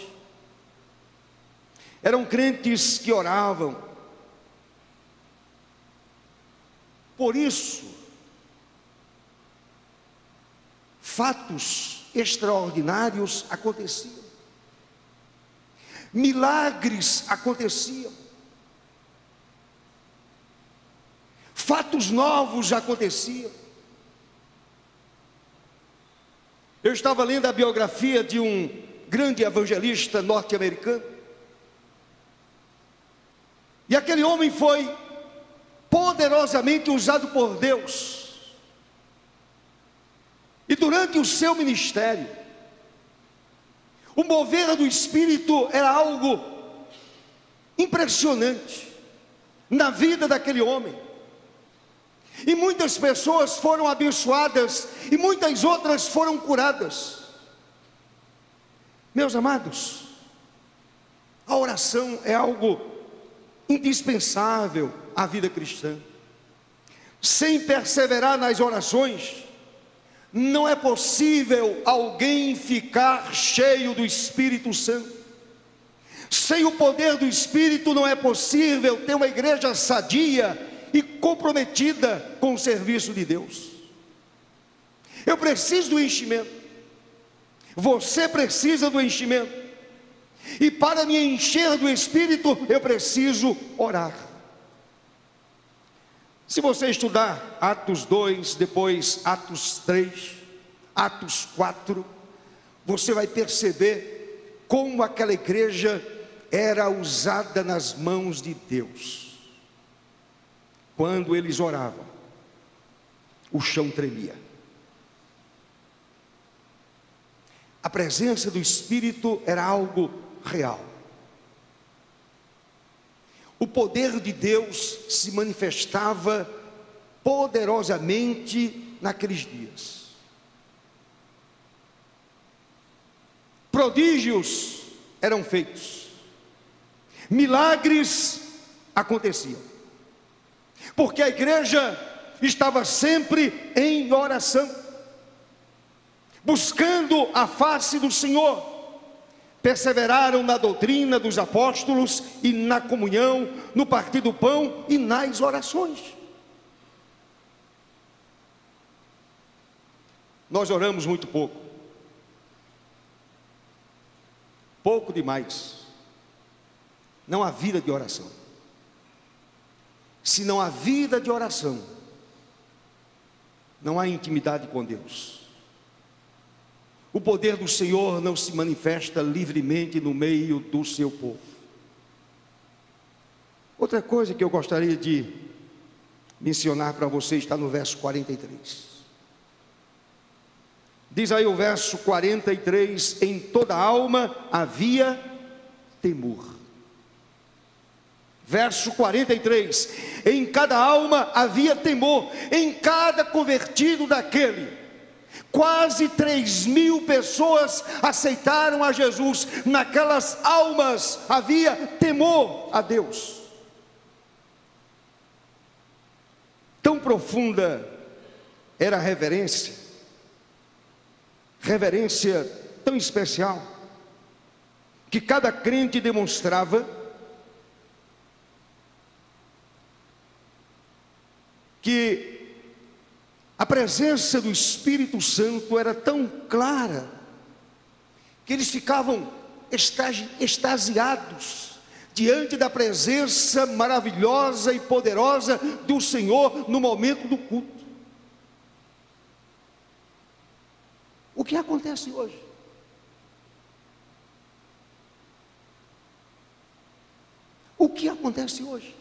Eram crentes que oravam. Por isso, fatos extraordinários aconteciam, milagres aconteciam, fatos novos aconteciam. Eu estava lendo a biografia de um grande evangelista norte-americano, e aquele homem foi poderosamente usado por Deus, e durante o seu ministério, o mover do Espírito era algo impressionante na vida daquele homem, e muitas pessoas foram abençoadas, e muitas outras foram curadas. Meus amados, a oração é algo indispensável à vida cristã. Sem perseverar nas orações, não é possível alguém ficar cheio do Espírito Santo. Sem o poder do Espírito não é possível ter uma igreja sadia e comprometida com o serviço de Deus. Eu preciso do enchimento, você precisa do enchimento, e para me encher do Espírito eu preciso orar. Se você estudar Atos 2, depois Atos 3, Atos 4, você vai perceber como aquela igreja era usada nas mãos de Deus. Quando eles oravam, o chão tremia. A presença do Espírito era algo real. O poder de Deus se manifestava poderosamente naqueles dias. Prodígios eram feitos, milagres aconteciam, porque a igreja estava sempre em oração, buscando a face do Senhor. Perseveraram na doutrina dos apóstolos e na comunhão, no partir do pão e nas orações. Nós oramos muito pouco, pouco demais. Não há vida de oração. Se não há vida de oração, não há intimidade com Deus. O poder do Senhor não se manifesta livremente no meio do seu povo. Outra coisa que eu gostaria de mencionar para você está no verso 43. Diz aí o verso 43: em toda alma havia temor. Verso 43: em cada alma havia temor, em cada convertido daquele. Quase 3.000 pessoas aceitaram a Jesus. Naquelas almas havia temor a Deus. Tão profunda era a reverência tão especial, que cada crente demonstrava que a presença do Espírito Santo era tão clara, que eles ficavam extasiados diante da presença maravilhosa e poderosa do Senhor no momento do culto. O que acontece hoje? O que acontece hoje?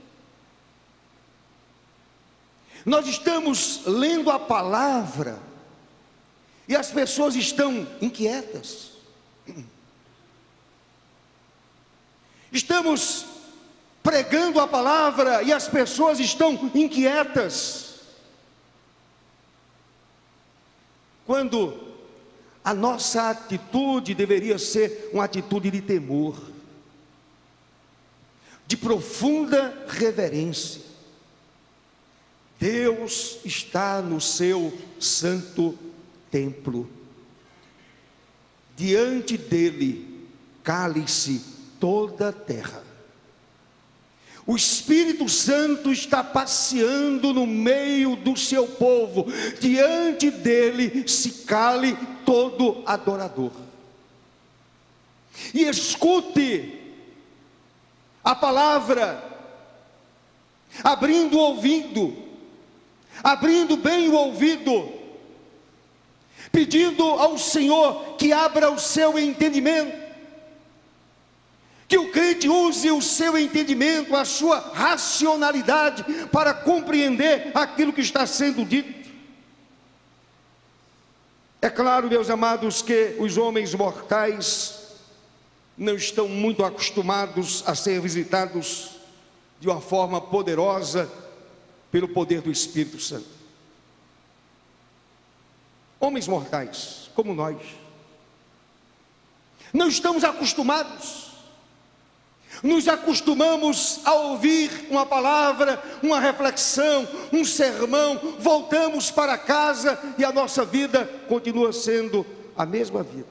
Nós estamos lendo a palavra e as pessoas estão inquietas. Estamos pregando a palavra e as pessoas estão inquietas. Quando a nossa atitude deveria ser uma atitude de temor, de profunda reverência. Deus está no seu santo templo, diante dele cale-se toda a terra. O Espírito Santo está passeando no meio do seu povo, diante dele se cale todo adorador. E escute a palavra, abrindo o ouvido, abrindo bem o ouvido, pedindo ao Senhor que abra o seu entendimento, que o crente use o seu entendimento, a sua racionalidade, para compreender aquilo que está sendo dito. É claro, meus amados, que os homens mortais não estão muito acostumados a ser visitados de uma forma poderosa pelo poder do Espírito Santo. Homens mortais, como nós, não estamos acostumados. Nos acostumamos a ouvir uma palavra, uma reflexão, um sermão, voltamos para casa e a nossa vida continua sendo a mesma vida.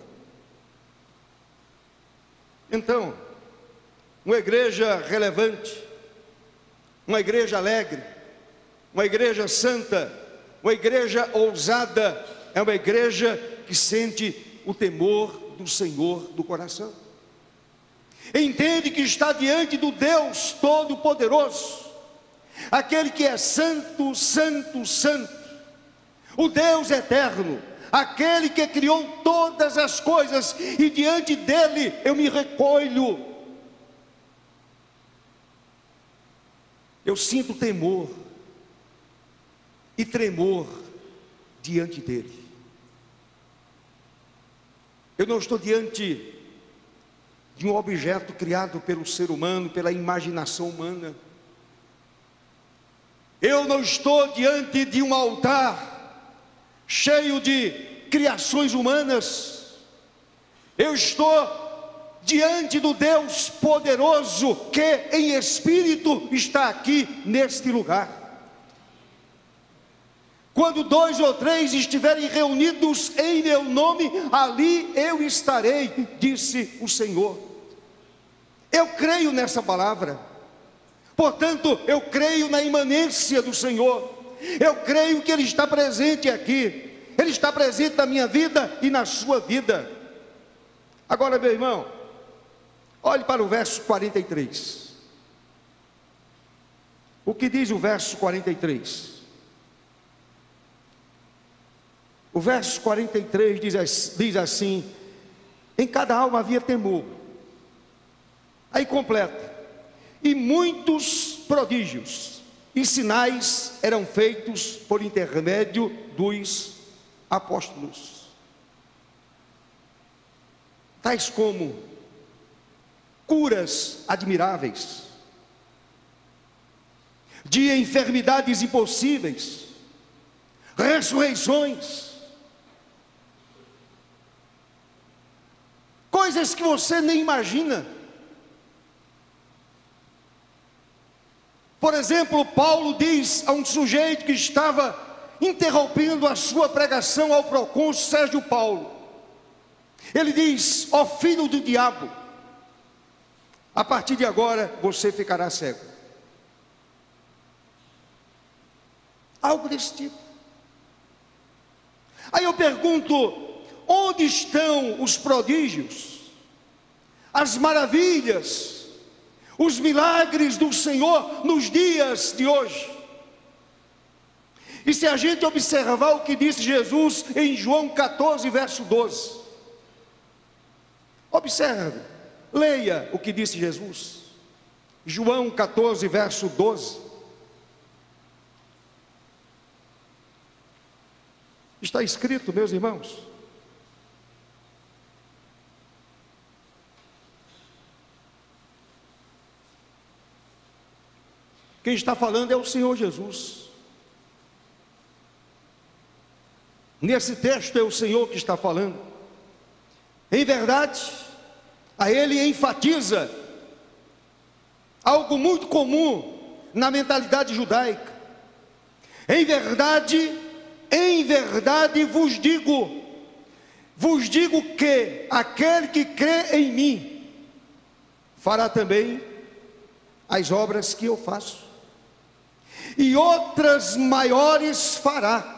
Então, uma igreja relevante, uma igreja alegre, uma igreja santa, uma igreja ousada, é uma igreja que sente o temor do Senhor do coração. Entende que está diante do Deus Todo-Poderoso, aquele que é santo, santo, santo, o Deus eterno, aquele que criou todas as coisas, e diante dele eu me recolho. Eu sinto temor e tremor diante dele. Eu não estou diante de um objeto criado pelo ser humano, pela imaginação humana. Eu não estou diante de um altar cheio de criações humanas. Eu estou diante do Deus poderoso, que em espírito está aqui neste lugar. Quando 2 ou 3 estiverem reunidos em meu nome, ali eu estarei, disse o Senhor. Eu creio nessa palavra, portanto eu creio na imanência do Senhor, eu creio que Ele está presente aqui, Ele está presente na minha vida e na sua vida. Agora, meu irmão, olhe para o verso 43. O que diz o verso 43? O verso 43 diz assim: em cada alma havia temor. Aí completa: e muitos prodígios e sinais eram feitos por intermédio dos apóstolos, tais como curas admiráveis de enfermidades impossíveis, ressurreições, coisas que você nem imagina. Por exemplo, Paulo diz a um sujeito que estava interrompendo a sua pregação ao procônsul Sérgio Paulo, ele diz: ó filho do diabo, a partir de agora você ficará cego. Algo desse tipo. Aí eu pergunto: onde estão os prodígios, as maravilhas, os milagres do Senhor nos dias de hoje? E se a gente observar o que disse Jesus em João 14, verso 12, observe, leia o que disse Jesus, João 14, verso 12, está escrito, meus irmãos: quem está falando é o Senhor Jesus. Nesse texto é o Senhor que está falando. Em verdade, a Ele enfatiza algo muito comum na mentalidade judaica. Em verdade vos digo que aquele que crê em mim fará também as obras que eu faço, e outras maiores fará,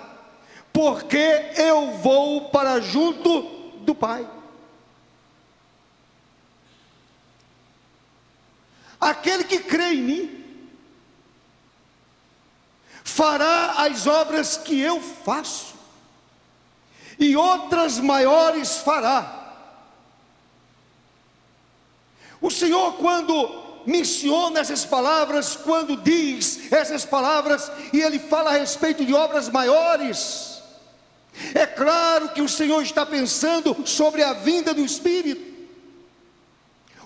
porque eu vou para junto do Pai. Aquele que crê em mim fará as obras que eu faço, e outras maiores fará. O Senhor, quando menciona essas palavras, quando diz essas palavras, e Ele fala a respeito de obras maiores, é claro que o Senhor está pensando sobre a vinda do Espírito,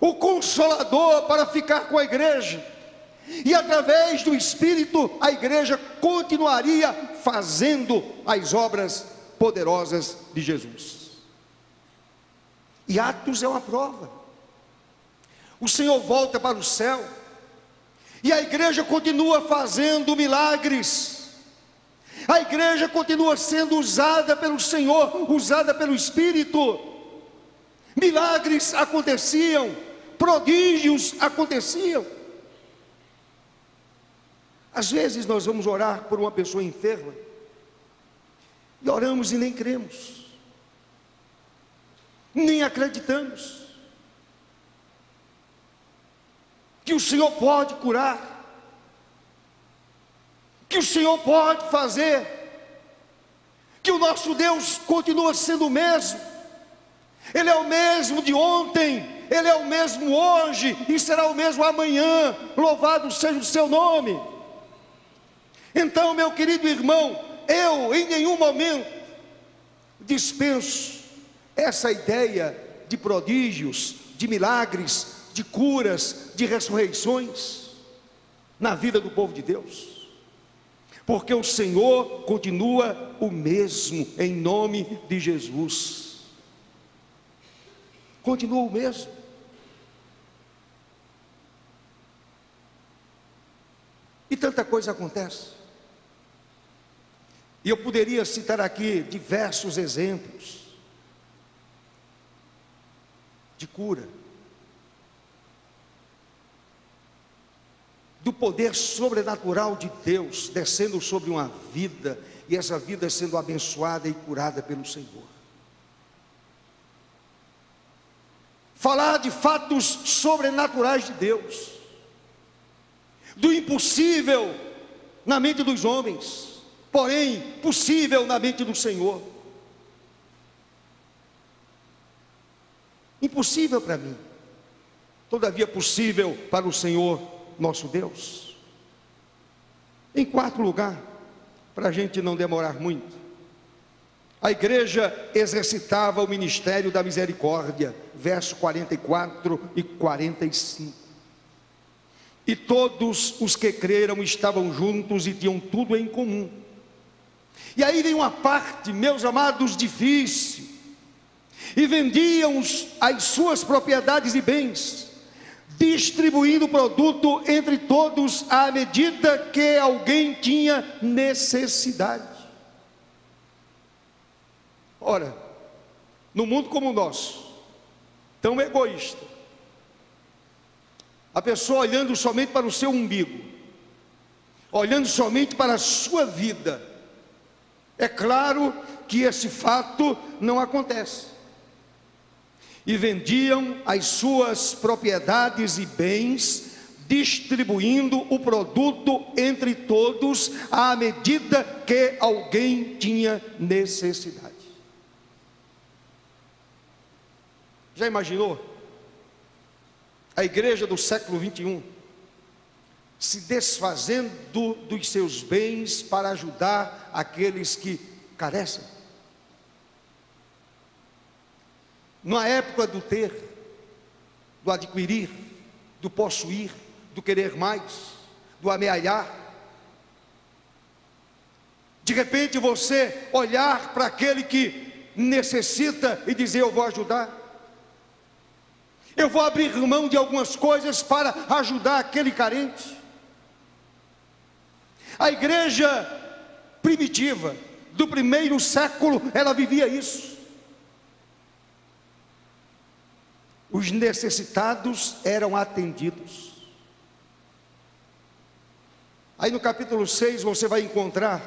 o Consolador, para ficar com a igreja, e através do Espírito a igreja continuaria fazendo as obras poderosas de Jesus. E Atos é uma prova. O Senhor volta para o céu, e a igreja continua fazendo milagres, a igreja continua sendo usada pelo Senhor, usada pelo Espírito. Milagres aconteciam, prodígios aconteciam. Às vezes nós vamos orar por uma pessoa enferma, e oramos e nem cremos, nem acreditamos que o Senhor pode curar, que o Senhor pode fazer, que o nosso Deus continua sendo o mesmo. Ele é o mesmo de ontem, Ele é o mesmo hoje, e será o mesmo amanhã. Louvado seja o seu nome. Então, meu querido irmão, eu em nenhum momento dispenso essa ideia de prodígios, de milagres, de curas, de ressurreições na vida do povo de Deus, porque o Senhor continua o mesmo, em nome de Jesus. Continua o mesmo. E tanta coisa acontece. E eu poderia citar aqui diversos exemplos de cura, do poder sobrenatural de Deus descendo sobre uma vida, e essa vida sendo abençoada e curada pelo Senhor. Falar de fatos sobrenaturais de Deus, do impossível na mente dos homens, porém possível na mente do Senhor. Impossível para mim, todavia possível para o Senhor nosso Deus. Em quarto lugar, para a gente não demorar muito, a igreja exercitava o ministério da misericórdia, verso 44 e 45. E todos os que creram estavam juntos e tinham tudo em comum. E aí vem uma parte, meus amados, difícil. E vendiam as suas propriedades e bens, distribuindo o produto entre todos à medida que alguém tinha necessidade. Ora, no mundo como o nosso, tão egoísta, a pessoa olhando somente para o seu umbigo, olhando somente para a sua vida, é claro que esse fato não acontece. E vendiam as suas propriedades e bens, distribuindo o produto entre todos à medida que alguém tinha necessidade. Já imaginou? A igreja do século 21 se desfazendo dos seus bens para ajudar aqueles que carecem. Na época do ter, do adquirir, do possuir, do querer mais, do amealhar, de repente você olhar para aquele que necessita e dizer: eu vou ajudar. Eu vou abrir mão de algumas coisas para ajudar aquele carente. A igreja primitiva do primeiro século, ela vivia isso. Os necessitados eram atendidos. Aí no capítulo 6 você vai encontrar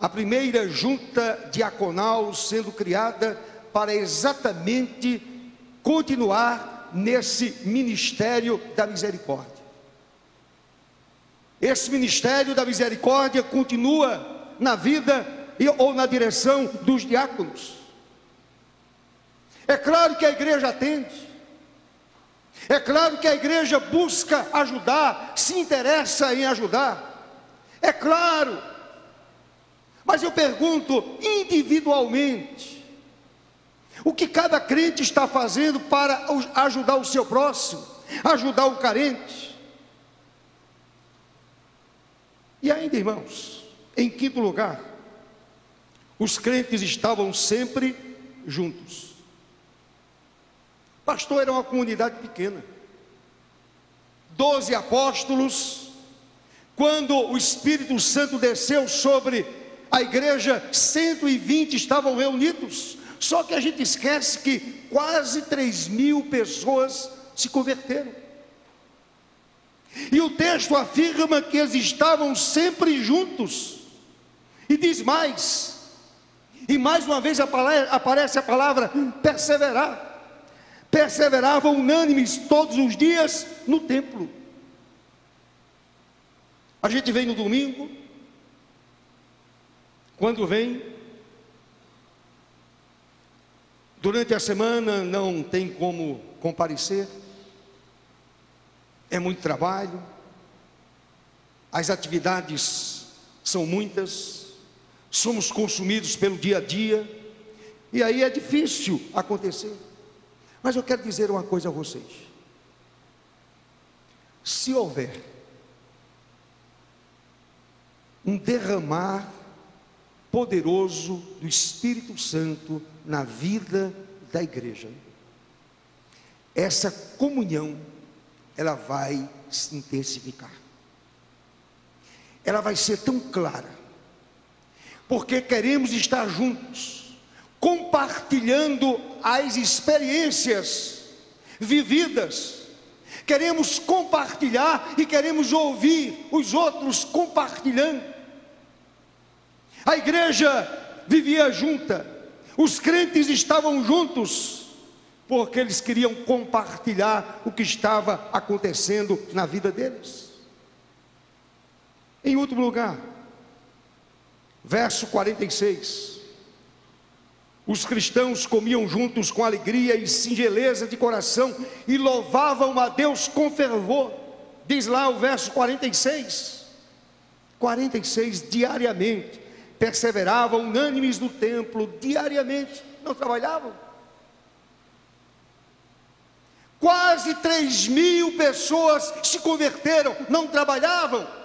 a primeira junta diaconal sendo criada para exatamente continuar nesse ministério da misericórdia. Esse ministério da misericórdia continua na vida ou na direção dos diáconos. É claro que a igreja atende, é claro que a igreja busca ajudar, se interessa em ajudar, é claro, mas eu pergunto individualmente, o que cada crente está fazendo para ajudar o seu próximo, ajudar o carente? E ainda, irmãos, em quinto lugar, os crentes estavam sempre juntos. Pastor, era uma comunidade pequena, 12 apóstolos. Quando o Espírito Santo desceu sobre a igreja, 120 estavam reunidos. Só que a gente esquece que quase 3.000 pessoas se converteram. E o texto afirma que eles estavam sempre juntos. E diz mais, e mais uma vez aparece a palavra perseverar. Perseveravam unânimes todos os dias no templo. A gente vem no domingo, quando vem, durante a semana não tem como comparecer, é muito trabalho, as atividades são muitas, somos consumidos pelo dia a dia, e aí é difícil acontecer. Mas eu quero dizer uma coisa a vocês: se houver um derramar poderoso do Espírito Santo na vida da igreja, essa comunhão, ela vai se intensificar, ela vai ser tão clara, porque queremos estar juntos, compartilhando as experiências vividas, queremos compartilhar e queremos ouvir os outros compartilhando. A igreja vivia junta, os crentes estavam juntos, porque eles queriam compartilhar o que estava acontecendo na vida deles. Em último lugar, verso 46, os cristãos comiam juntos com alegria e singeleza de coração, e louvavam a Deus com fervor. diz lá o verso 46, diariamente, perseveravam unânimes no templo, diariamente, não trabalhavam. Quase 3.000 pessoas se converteram, não trabalhavam.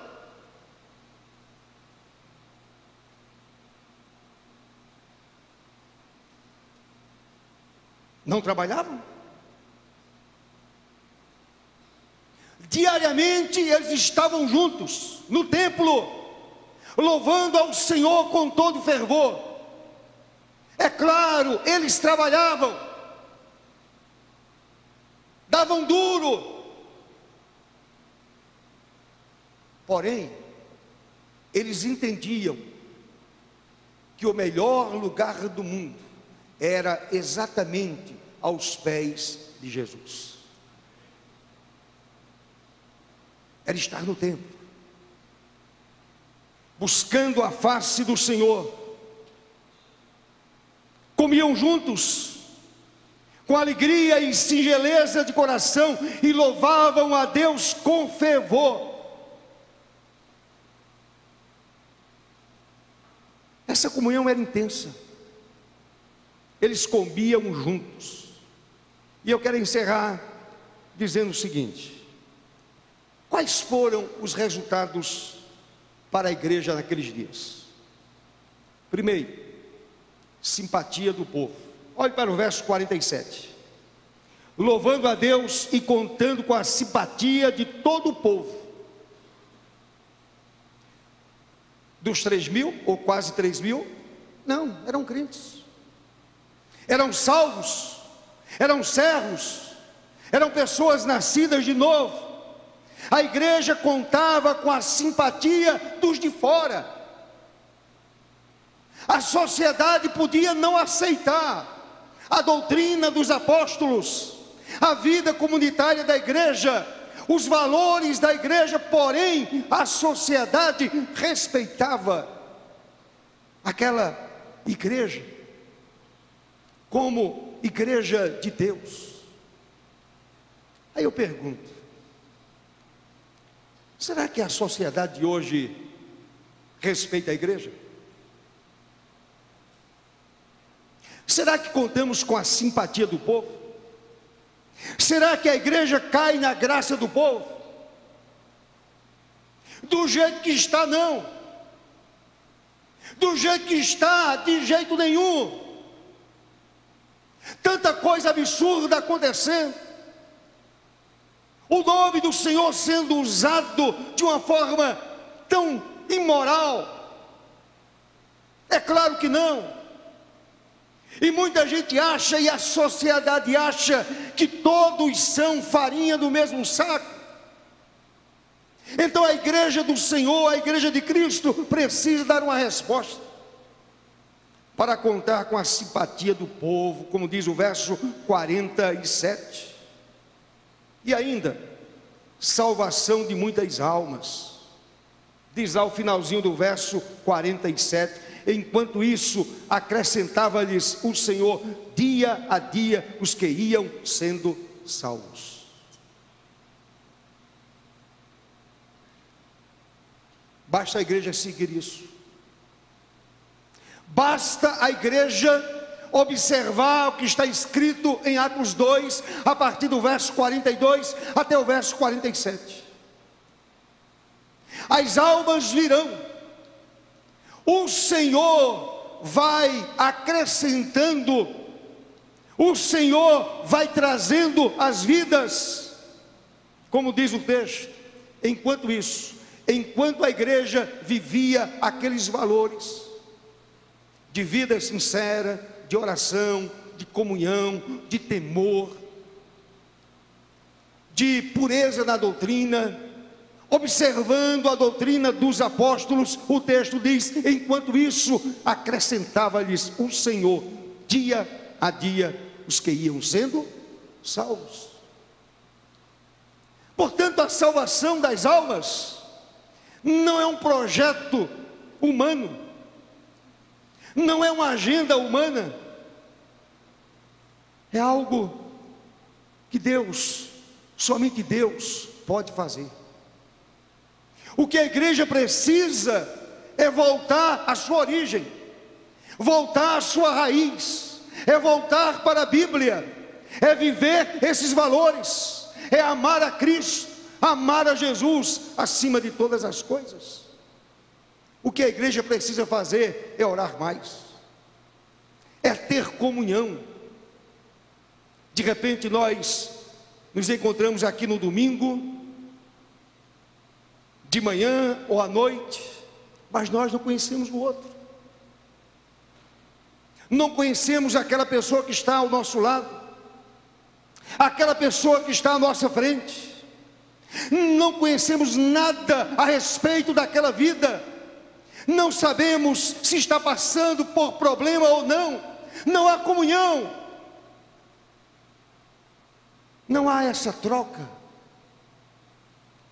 Não trabalhavam? Diariamente eles estavam juntos no templo, louvando ao Senhor com todo fervor. É claro, eles trabalhavam, davam duro, porém, eles entendiam que o melhor lugar do mundo era exatamente aos pés de Jesus. Era estar no templo, buscando a face do Senhor. Comiam juntos, com alegria e singeleza de coração, e louvavam a Deus com fervor. Essa comunhão era intensa. Eles comiam juntos. E eu quero encerrar dizendo o seguinte: quais foram os resultados para a igreja naqueles dias? Primeiro, simpatia do povo. Olhe para o verso 47. Louvando a Deus e contando com a simpatia de todo o povo. Dos 3.000 ou quase 3.000? Não, eram crentes. Eram salvos, eram servos, eram pessoas nascidas de novo. A igreja contava com a simpatia dos de fora. A sociedade podia não aceitar a doutrina dos apóstolos, a vida comunitária da igreja, os valores da igreja, porém a sociedade respeitava aquela igreja como igreja de Deus. Aí eu pergunto: será que a sociedade de hoje respeita a igreja? Será que contamos com a simpatia do povo? Será que a igreja cai na graça do povo? Do jeito que está, não. Do jeito que está, de jeito nenhum. Tanta coisa absurda acontecendo, o nome do Senhor sendo usado de uma forma tão imoral. É claro que não. E muita gente acha, e a sociedade acha, que todos são farinha do mesmo saco. Então a igreja do Senhor, a igreja de Cristo, precisa dar uma resposta, para contar com a simpatia do povo, como diz o verso 47. E ainda, salvação de muitas almas. Diz lá o finalzinho do verso 47. Enquanto isso, acrescentava-lhes o Senhor dia a dia os que iam sendo salvos. Basta a igreja seguir isso. Basta a igreja observar o que está escrito em Atos 2, a partir do verso 42 até o verso 47. As almas virão, o Senhor vai acrescentando, o Senhor vai trazendo as vidas, como diz o texto. Enquanto isso, enquanto a igreja vivia aqueles valores de vida sincera, de oração, de comunhão, de temor, de pureza na doutrina, observando a doutrina dos apóstolos, o texto diz: enquanto isso, acrescentava-lhes o Senhor dia a dia os que iam sendo salvos. Portanto, a salvação das almas não é um projeto humano, não é uma agenda humana, é algo que Deus, somente Deus pode fazer. O que a igreja precisa é voltar à sua origem, voltar à sua raiz, é voltar para a Bíblia, é viver esses valores, é amar a Cristo, amar a Jesus acima de todas as coisas. O que a igreja precisa fazer é orar mais, é ter comunhão. De repente nós nos encontramos aqui no domingo, de manhã ou à noite, mas nós não conhecemos o outro, não conhecemos aquela pessoa que está ao nosso lado, aquela pessoa que está à nossa frente, não conhecemos nada a respeito daquela vida, não sabemos se está passando por problema ou não, não há comunhão, não há essa troca.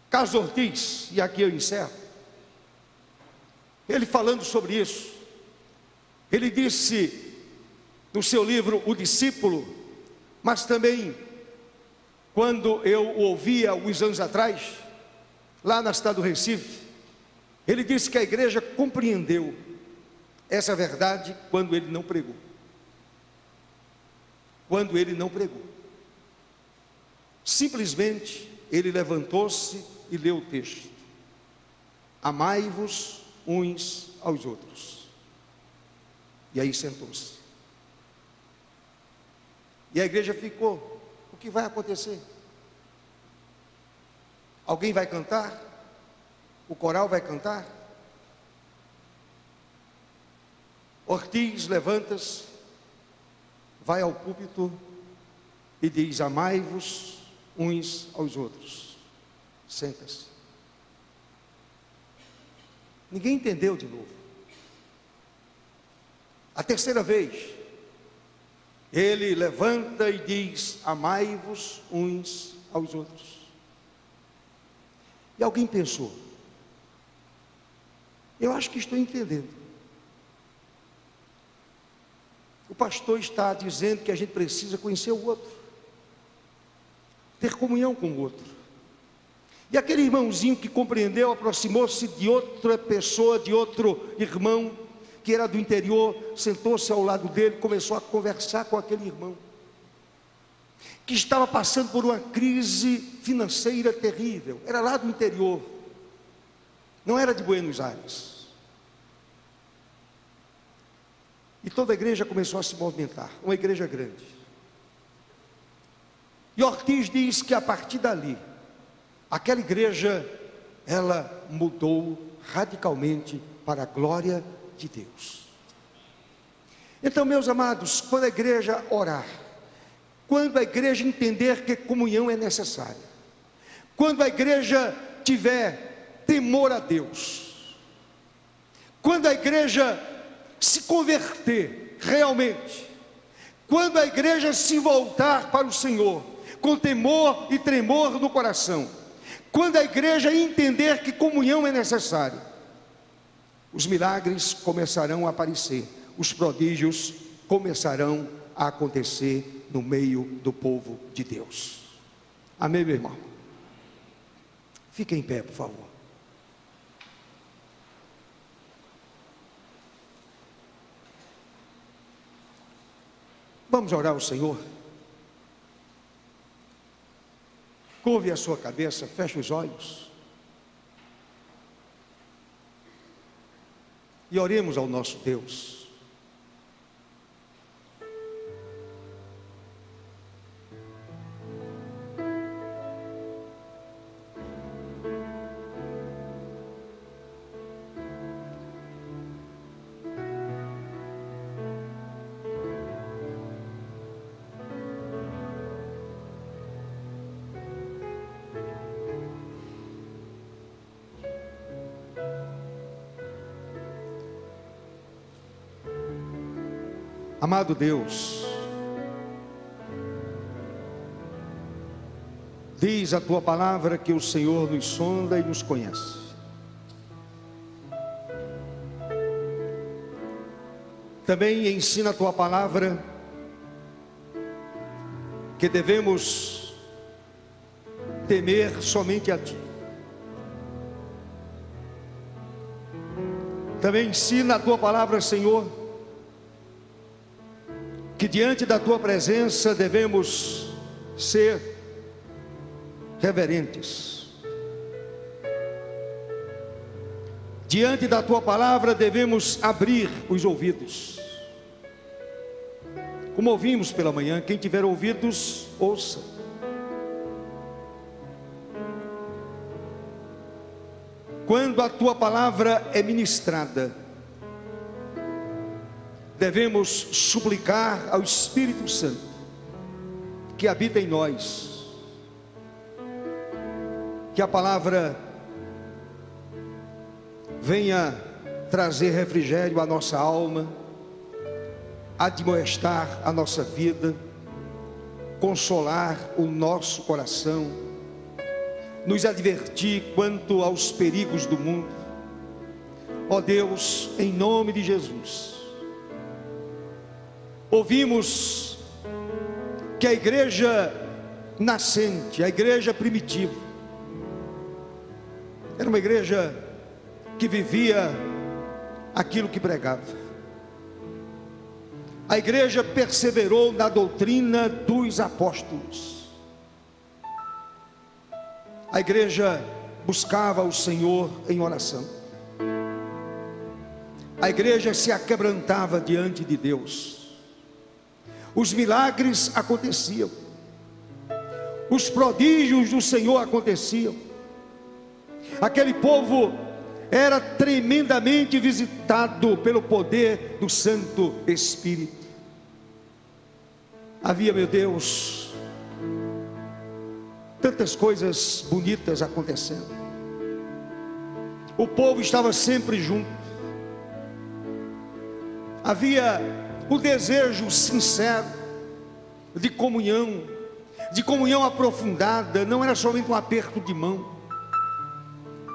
Carlos Ortiz, e aqui eu encerro, ele falando sobre isso, ele disse no seu livro O Discípulo, mas também quando eu o ouvi há alguns anos atrás, lá na cidade do Recife, ele disse que a igreja compreendeu essa verdade quando ele não pregou. Quando ele não pregou, simplesmente ele levantou-se e leu o texto: amai-vos uns aos outros. E aí sentou-se. E a igreja ficou. O que vai acontecer? Alguém vai cantar? O coral vai cantar? Ortiz levanta-se, vai ao púlpito e diz: amai-vos uns aos outros. Senta-se. Ninguém entendeu de novo. A terceira vez, ele levanta e diz: amai-vos uns aos outros. E alguém pensou: eu acho que estou entendendo. O pastor está dizendo que a gente precisa conhecer o outro, ter comunhão com o outro. E aquele irmãozinho que compreendeu, aproximou-se de outra pessoa, de outro irmão, que era do interior, sentou-se ao lado dele, começou a conversar com aquele irmão, que estava passando por uma crise financeira terrível, era lá do interior, não era de Buenos Aires. E toda a igreja começou a se movimentar, uma igreja grande. E Ortiz diz que a partir dali, aquela igreja, ela mudou radicalmente para a glória de Deus. Então, meus amados, quando a igreja orar, quando a igreja entender que comunhão é necessária, quando a igreja tiver temor a Deus, quando a igreja se converter realmente, quando a igreja se voltar para o Senhor, com temor e tremor no coração, quando a igreja entender que comunhão é necessária, os milagres começarão a aparecer, os prodígios começarão a acontecer no meio do povo de Deus. Amém, meu irmão? Fique em pé, por favor. Vamos orar ao Senhor. Curve a sua cabeça, feche os olhos e oremos ao nosso Deus. Amado Deus, diz a tua palavra que o Senhor nos sonda e nos conhece. Também ensina a tua palavra que devemos temer somente a ti. Também ensina a tua palavra, Senhor, que diante da tua presença devemos ser reverentes. Diante da tua palavra devemos abrir os ouvidos. Como ouvimos pela manhã, quem tiver ouvidos, ouça. Quando a tua palavra é ministrada, devemos suplicar ao Espírito Santo que habita em nós, que a palavra venha trazer refrigério à nossa alma, admoestar a nossa vida, consolar o nosso coração, nos advertir quanto aos perigos do mundo. Ó Deus, em nome de Jesus, ouvimos que a igreja nascente, a igreja primitiva, era uma igreja que vivia aquilo que pregava. A igreja perseverou na doutrina dos apóstolos. A igreja buscava o Senhor em oração. A igreja se aquebrantava diante de Deus. Os milagres aconteciam. Os prodígios do Senhor aconteciam. Aquele povo era tremendamente visitado pelo poder do Santo Espírito. Havia, meu Deus, tantas coisas bonitas acontecendo. O povo estava sempre junto. Havia o desejo sincero de comunhão aprofundada. Não era somente um aperto de mão,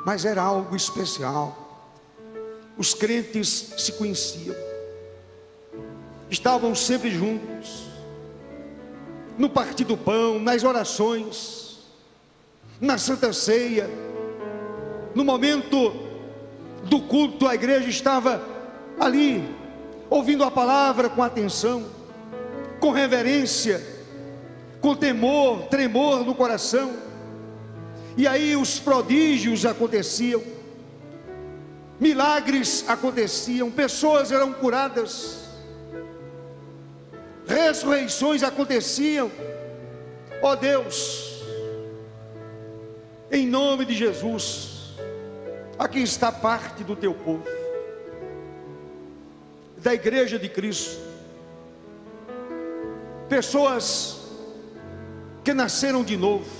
mas era algo especial. Os crentes se conheciam, estavam sempre juntos, no partir do pão, nas orações, na Santa Ceia, no momento do culto. A igreja estava ali, ouvindo a palavra com atenção, com reverência, com temor, tremor no coração. E aí os prodígios aconteciam, milagres aconteciam, pessoas eram curadas, ressurreições aconteciam. Ó Deus, em nome de Jesus, aqui está parte do teu povo, da igreja de Cristo, pessoas que nasceram de novo,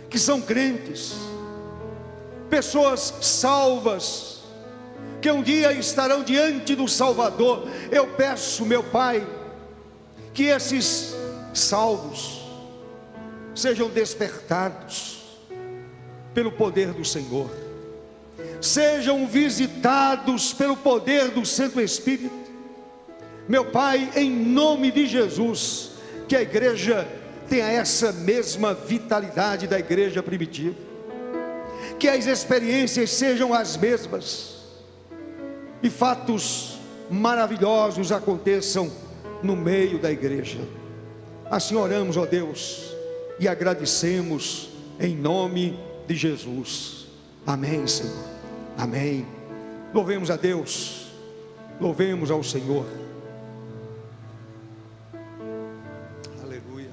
que são crentes, pessoas salvas, que um dia estarão diante do Salvador. Eu peço, meu Pai, que esses salvos sejam despertados pelo poder do Senhor, sejam visitados pelo poder do Santo Espírito. Meu Pai, em nome de Jesus, que a igreja tenha essa mesma vitalidade da igreja primitiva, que as experiências sejam as mesmas, e fatos maravilhosos aconteçam no meio da igreja. Assim oramos, ó Deus, e agradecemos em nome de Jesus. Amém, Senhor. Amém. Louvemos a Deus, louvemos ao Senhor. Aleluia.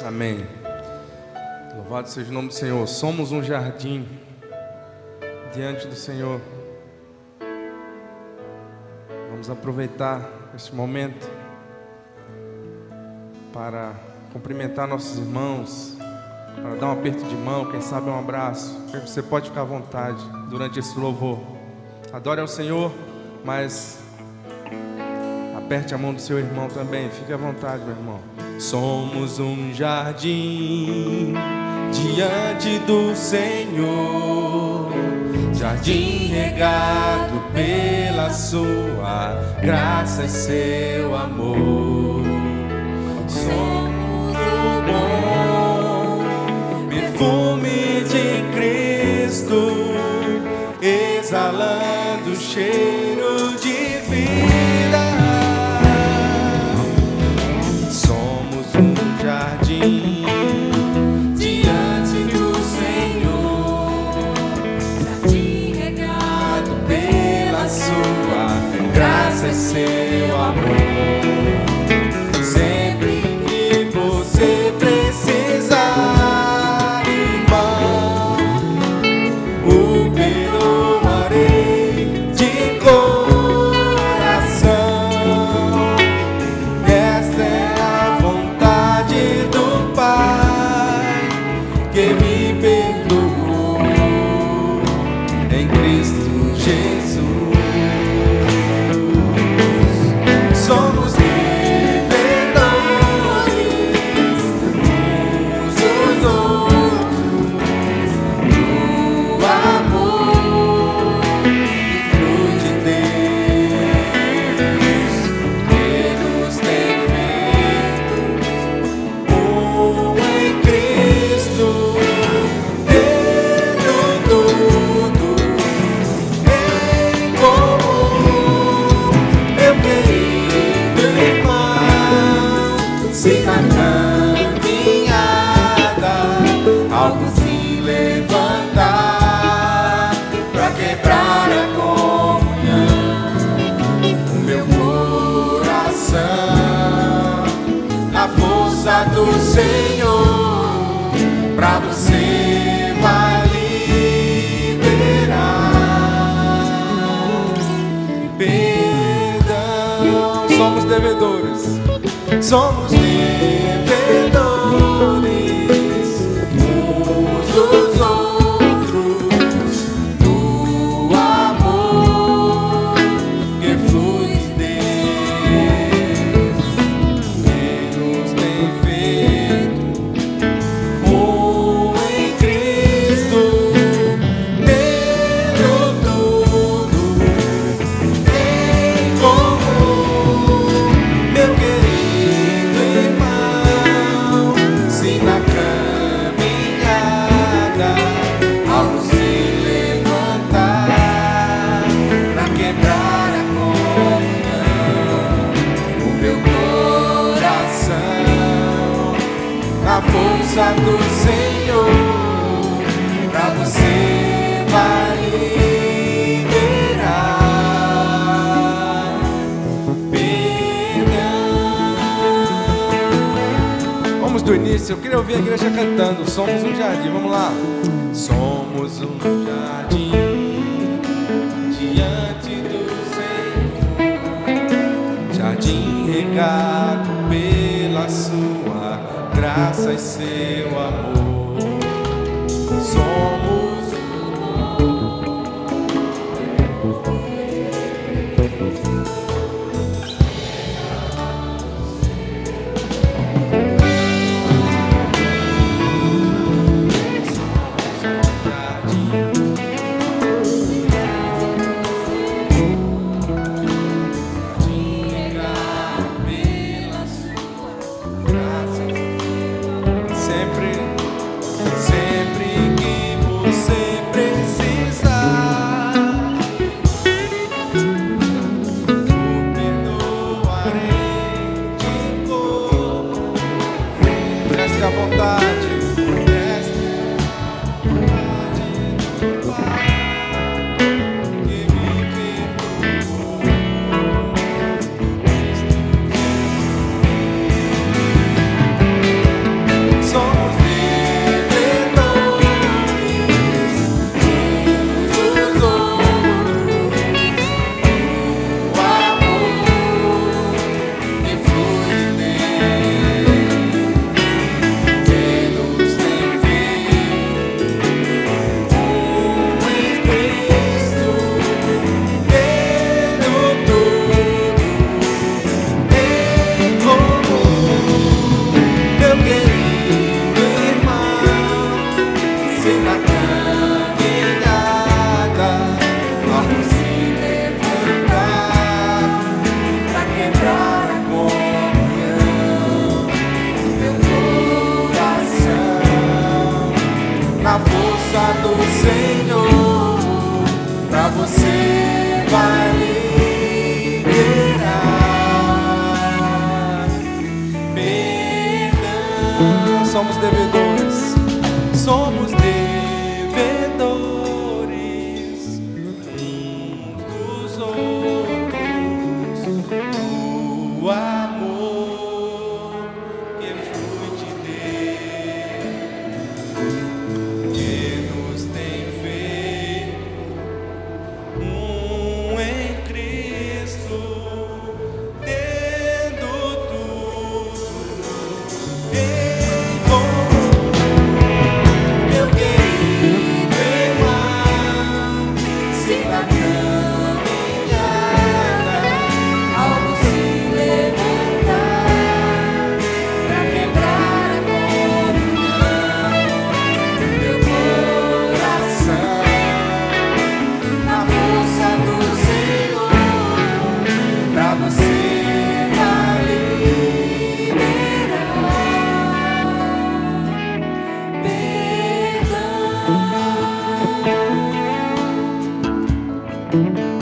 Amém. Louvado seja o nome do Senhor. Somos um jardim diante do Senhor. Vamos aproveitar este momento para cumprimentar nossos irmãos, para dar um aperto de mão, quem sabe um abraço. Você pode ficar à vontade durante esse louvor. Adore ao Senhor, mas aperte a mão do seu irmão também. Fique à vontade, meu irmão. Somos um jardim diante do Senhor, jardim regado pela sua graça e seu amor. exalando cheiro de vida. Somos um jardim diante do Senhor, jardim regado pela sua graça e seu amor. Sempre que você precisar, irmão, o perdoarei de coração. Esta é a vontade do Pai, que me perdoou em Cristo Jesus. Somos devedores uns dos outros do amor que flui de Deus, que nos tem feito um em Cristo, tendo tudo em comum. Meu querido irmão, se na caminhada algo se levantar pra quebrar a comunhão, o meu coração, na força do Senhor, pra você vai liberar perdão. Somos devedores, somos devedores uns dos outros do amor que flui de Deus, que nos tem feito um em Cristo, tendo tudo em comum. Meu querido irmão, se na caminhada algo se levantar pra quebrar a comunhão, o meu coração, na força do Senhor, pra você vai liberar perdão. Vamos do início, eu queria ouvir a igreja cantando. Somos um jardim, vamos lá. Somos um jardim diante do Senhor, jardim regado pela sua graça e seu amor. Somos sempre somos devedores. Somos devedores uns dos outros do amor que flui de Deus, que nos tem feito em Cristo, tendo tudo em comum. Eu querido irmão, siga a caminhada, algo se levantar pra quebrar a comunhão do meu coração. Na força do Senhor, pra você vai liberar Aleluia.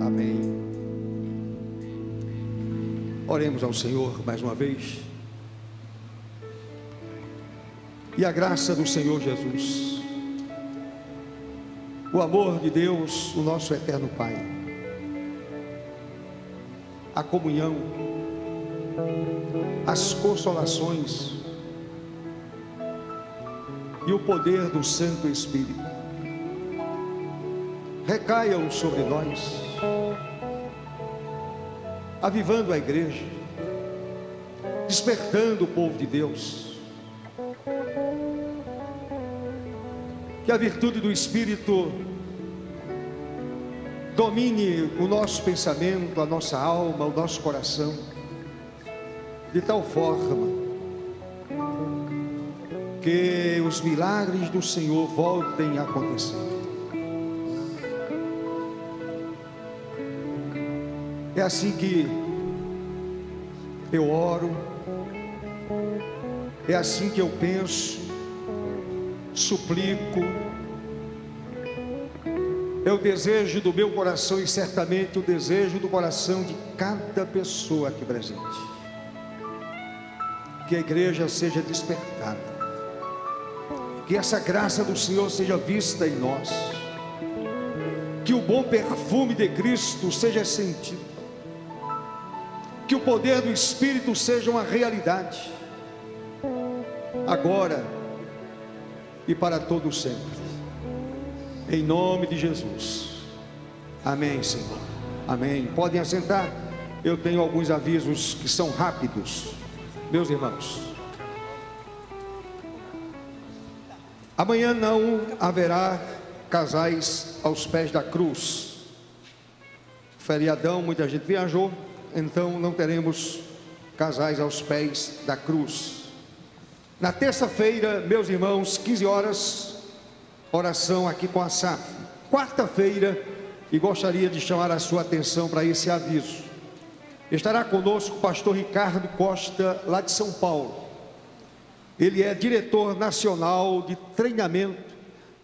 Amém. Oremos ao Senhor mais uma vez. E a graça do Senhor Jesus, o amor de Deus, o nosso eterno Pai, a comunhão, as consolações e o poder do Santo Espírito recaiam sobre nós, avivando a igreja, despertando o povo de Deus. Que a virtude do Espírito domine o nosso pensamento, a nossa alma, o nosso coração, de tal forma que os milagres do Senhor voltem a acontecer. É assim que eu oro, é assim que eu penso, suplico. É o desejo do meu coração e certamente o desejo do coração de cada pessoa aqui presente. Que a igreja seja despertada, que essa graça do Senhor seja vista em nós, que o bom perfume de Cristo seja sentido, que o poder do Espírito seja uma realidade, agora e para todo sempre, em nome de Jesus. Amém, Senhor. Amém. Podem assentar. Eu tenho alguns avisos que são rápidos, meus irmãos. Amanhã não haverá casais aos pés da cruz. Feriadão, muita gente viajou, então não teremos casais aos pés da cruz. Na terça-feira, meus irmãos, 15 horas, oração aqui com a SAF. Quarta-feira, e gostaria de chamar a sua atenção para esse aviso. Estará conosco o pastor Ricardo Costa, lá de São Paulo. Ele é diretor nacional de treinamento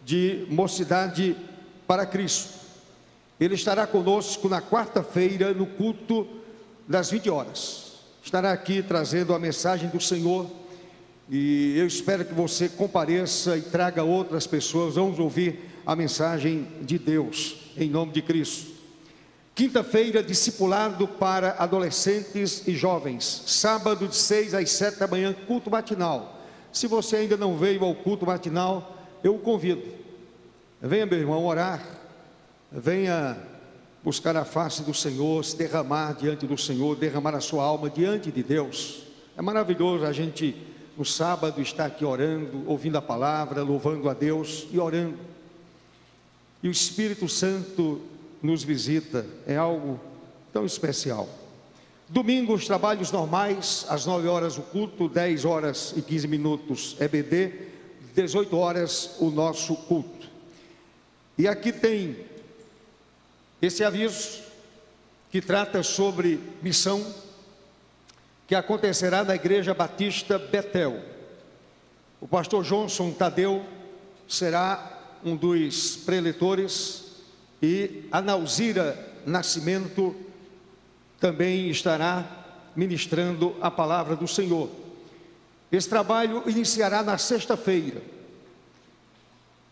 de Mocidade para Cristo. Ele estará conosco na quarta-feira, no culto das 20 horas. Estará aqui trazendo a mensagem do Senhor. E eu espero que você compareça e traga outras pessoas. Vamos ouvir a mensagem de Deus, em nome de Cristo. Quinta-feira, discipulado para adolescentes e jovens. Sábado, de 6 às 7 da manhã, culto matinal. Se você ainda não veio ao culto matinal, eu o convido. Venha, meu irmão, orar. Venha buscar a face do Senhor, se derramar diante do Senhor, derramar a sua alma diante de Deus. É maravilhoso a gente, no sábado, estar aqui orando, ouvindo a palavra, louvando a Deus e orando. E o Espírito Santo nos visita, é algo tão especial. Domingo, os trabalhos normais, às 9 horas o culto, 10 horas e 15 minutos EBD, 18 horas o nosso culto. E aqui tem esse aviso que trata sobre missão, que acontecerá na Igreja Batista Betel. O pastor Johnson Tadeu será um dos preletores, e a Nauzira Nascimento também estará ministrando a palavra do Senhor. Esse trabalho iniciará na sexta-feira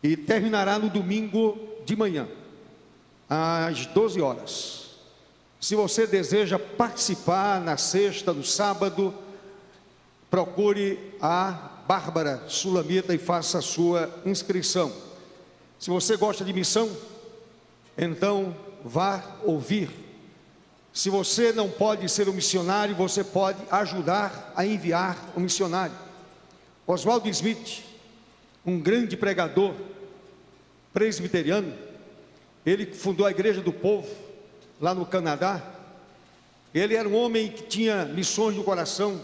e terminará no domingo de manhã, às 12 horas. Se você deseja participar na sexta, no sábado, procure a Bárbara Sulamita e faça a sua inscrição. Se você gosta de missão, então vá ouvir. Se você não pode ser um missionário, você pode ajudar a enviar um missionário. Oswald Smith, um grande pregador presbiteriano, ele fundou a Igreja do Povo lá no Canadá. Ele era um homem que tinha missões no coração,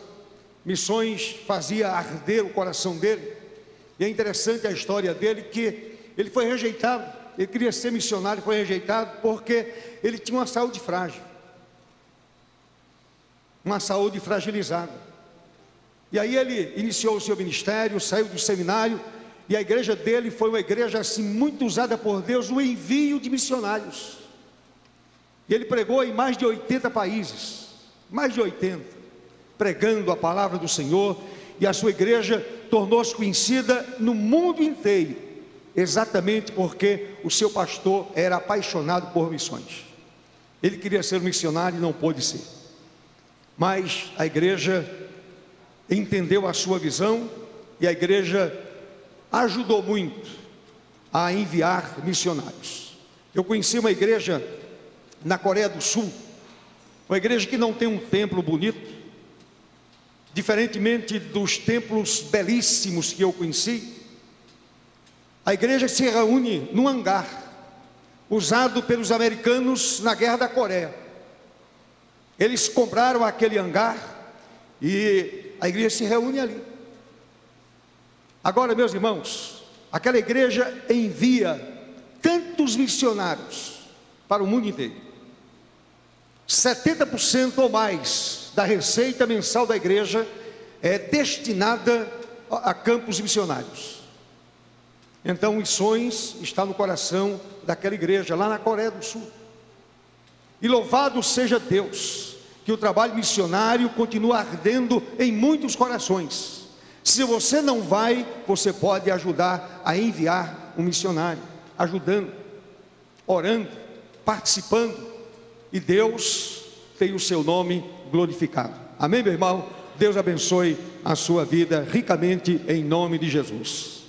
missões fazia arder o coração dele. E é interessante a história dele, que ele foi rejeitado. Ele queria ser missionário, foi rejeitado porque ele tinha uma saúde frágil, uma saúde fragilizada. E aí ele iniciou o seu ministério, saiu do seminário, e a igreja dele foi uma igreja assim muito usada por Deus no envio de missionários. E ele pregou em mais de 80 países, mais de 80, pregando a palavra do Senhor, e a sua igreja tornou-se conhecida no mundo inteiro, exatamente porque o seu pastor era apaixonado por missões. Ele queria ser missionário e não pôde ser, mas a igreja entendeu a sua visão, e a igreja ajudou muito a enviar missionários. Eu conheci uma igreja na Coreia do Sul, uma igreja que não tem um templo bonito, diferentemente dos templos belíssimos que eu conheci. A igreja se reúne num hangar, usado pelos americanos na Guerra da Coreia. Eles compraram aquele hangar e a igreja se reúne ali. Agora, meus irmãos, aquela igreja envia tantos missionários para o mundo inteiro. 70% ou mais da receita mensal da igreja é destinada a campos missionários. Então, missões está no coração daquela igreja, lá na Coreia do Sul. E louvado seja Deus, que o trabalho missionário continua ardendo em muitos corações. Se você não vai, você pode ajudar a enviar um missionário, ajudando, orando, participando, e Deus tem o seu nome glorificado. Amém, meu irmão? Deus abençoe a sua vida ricamente em nome de Jesus.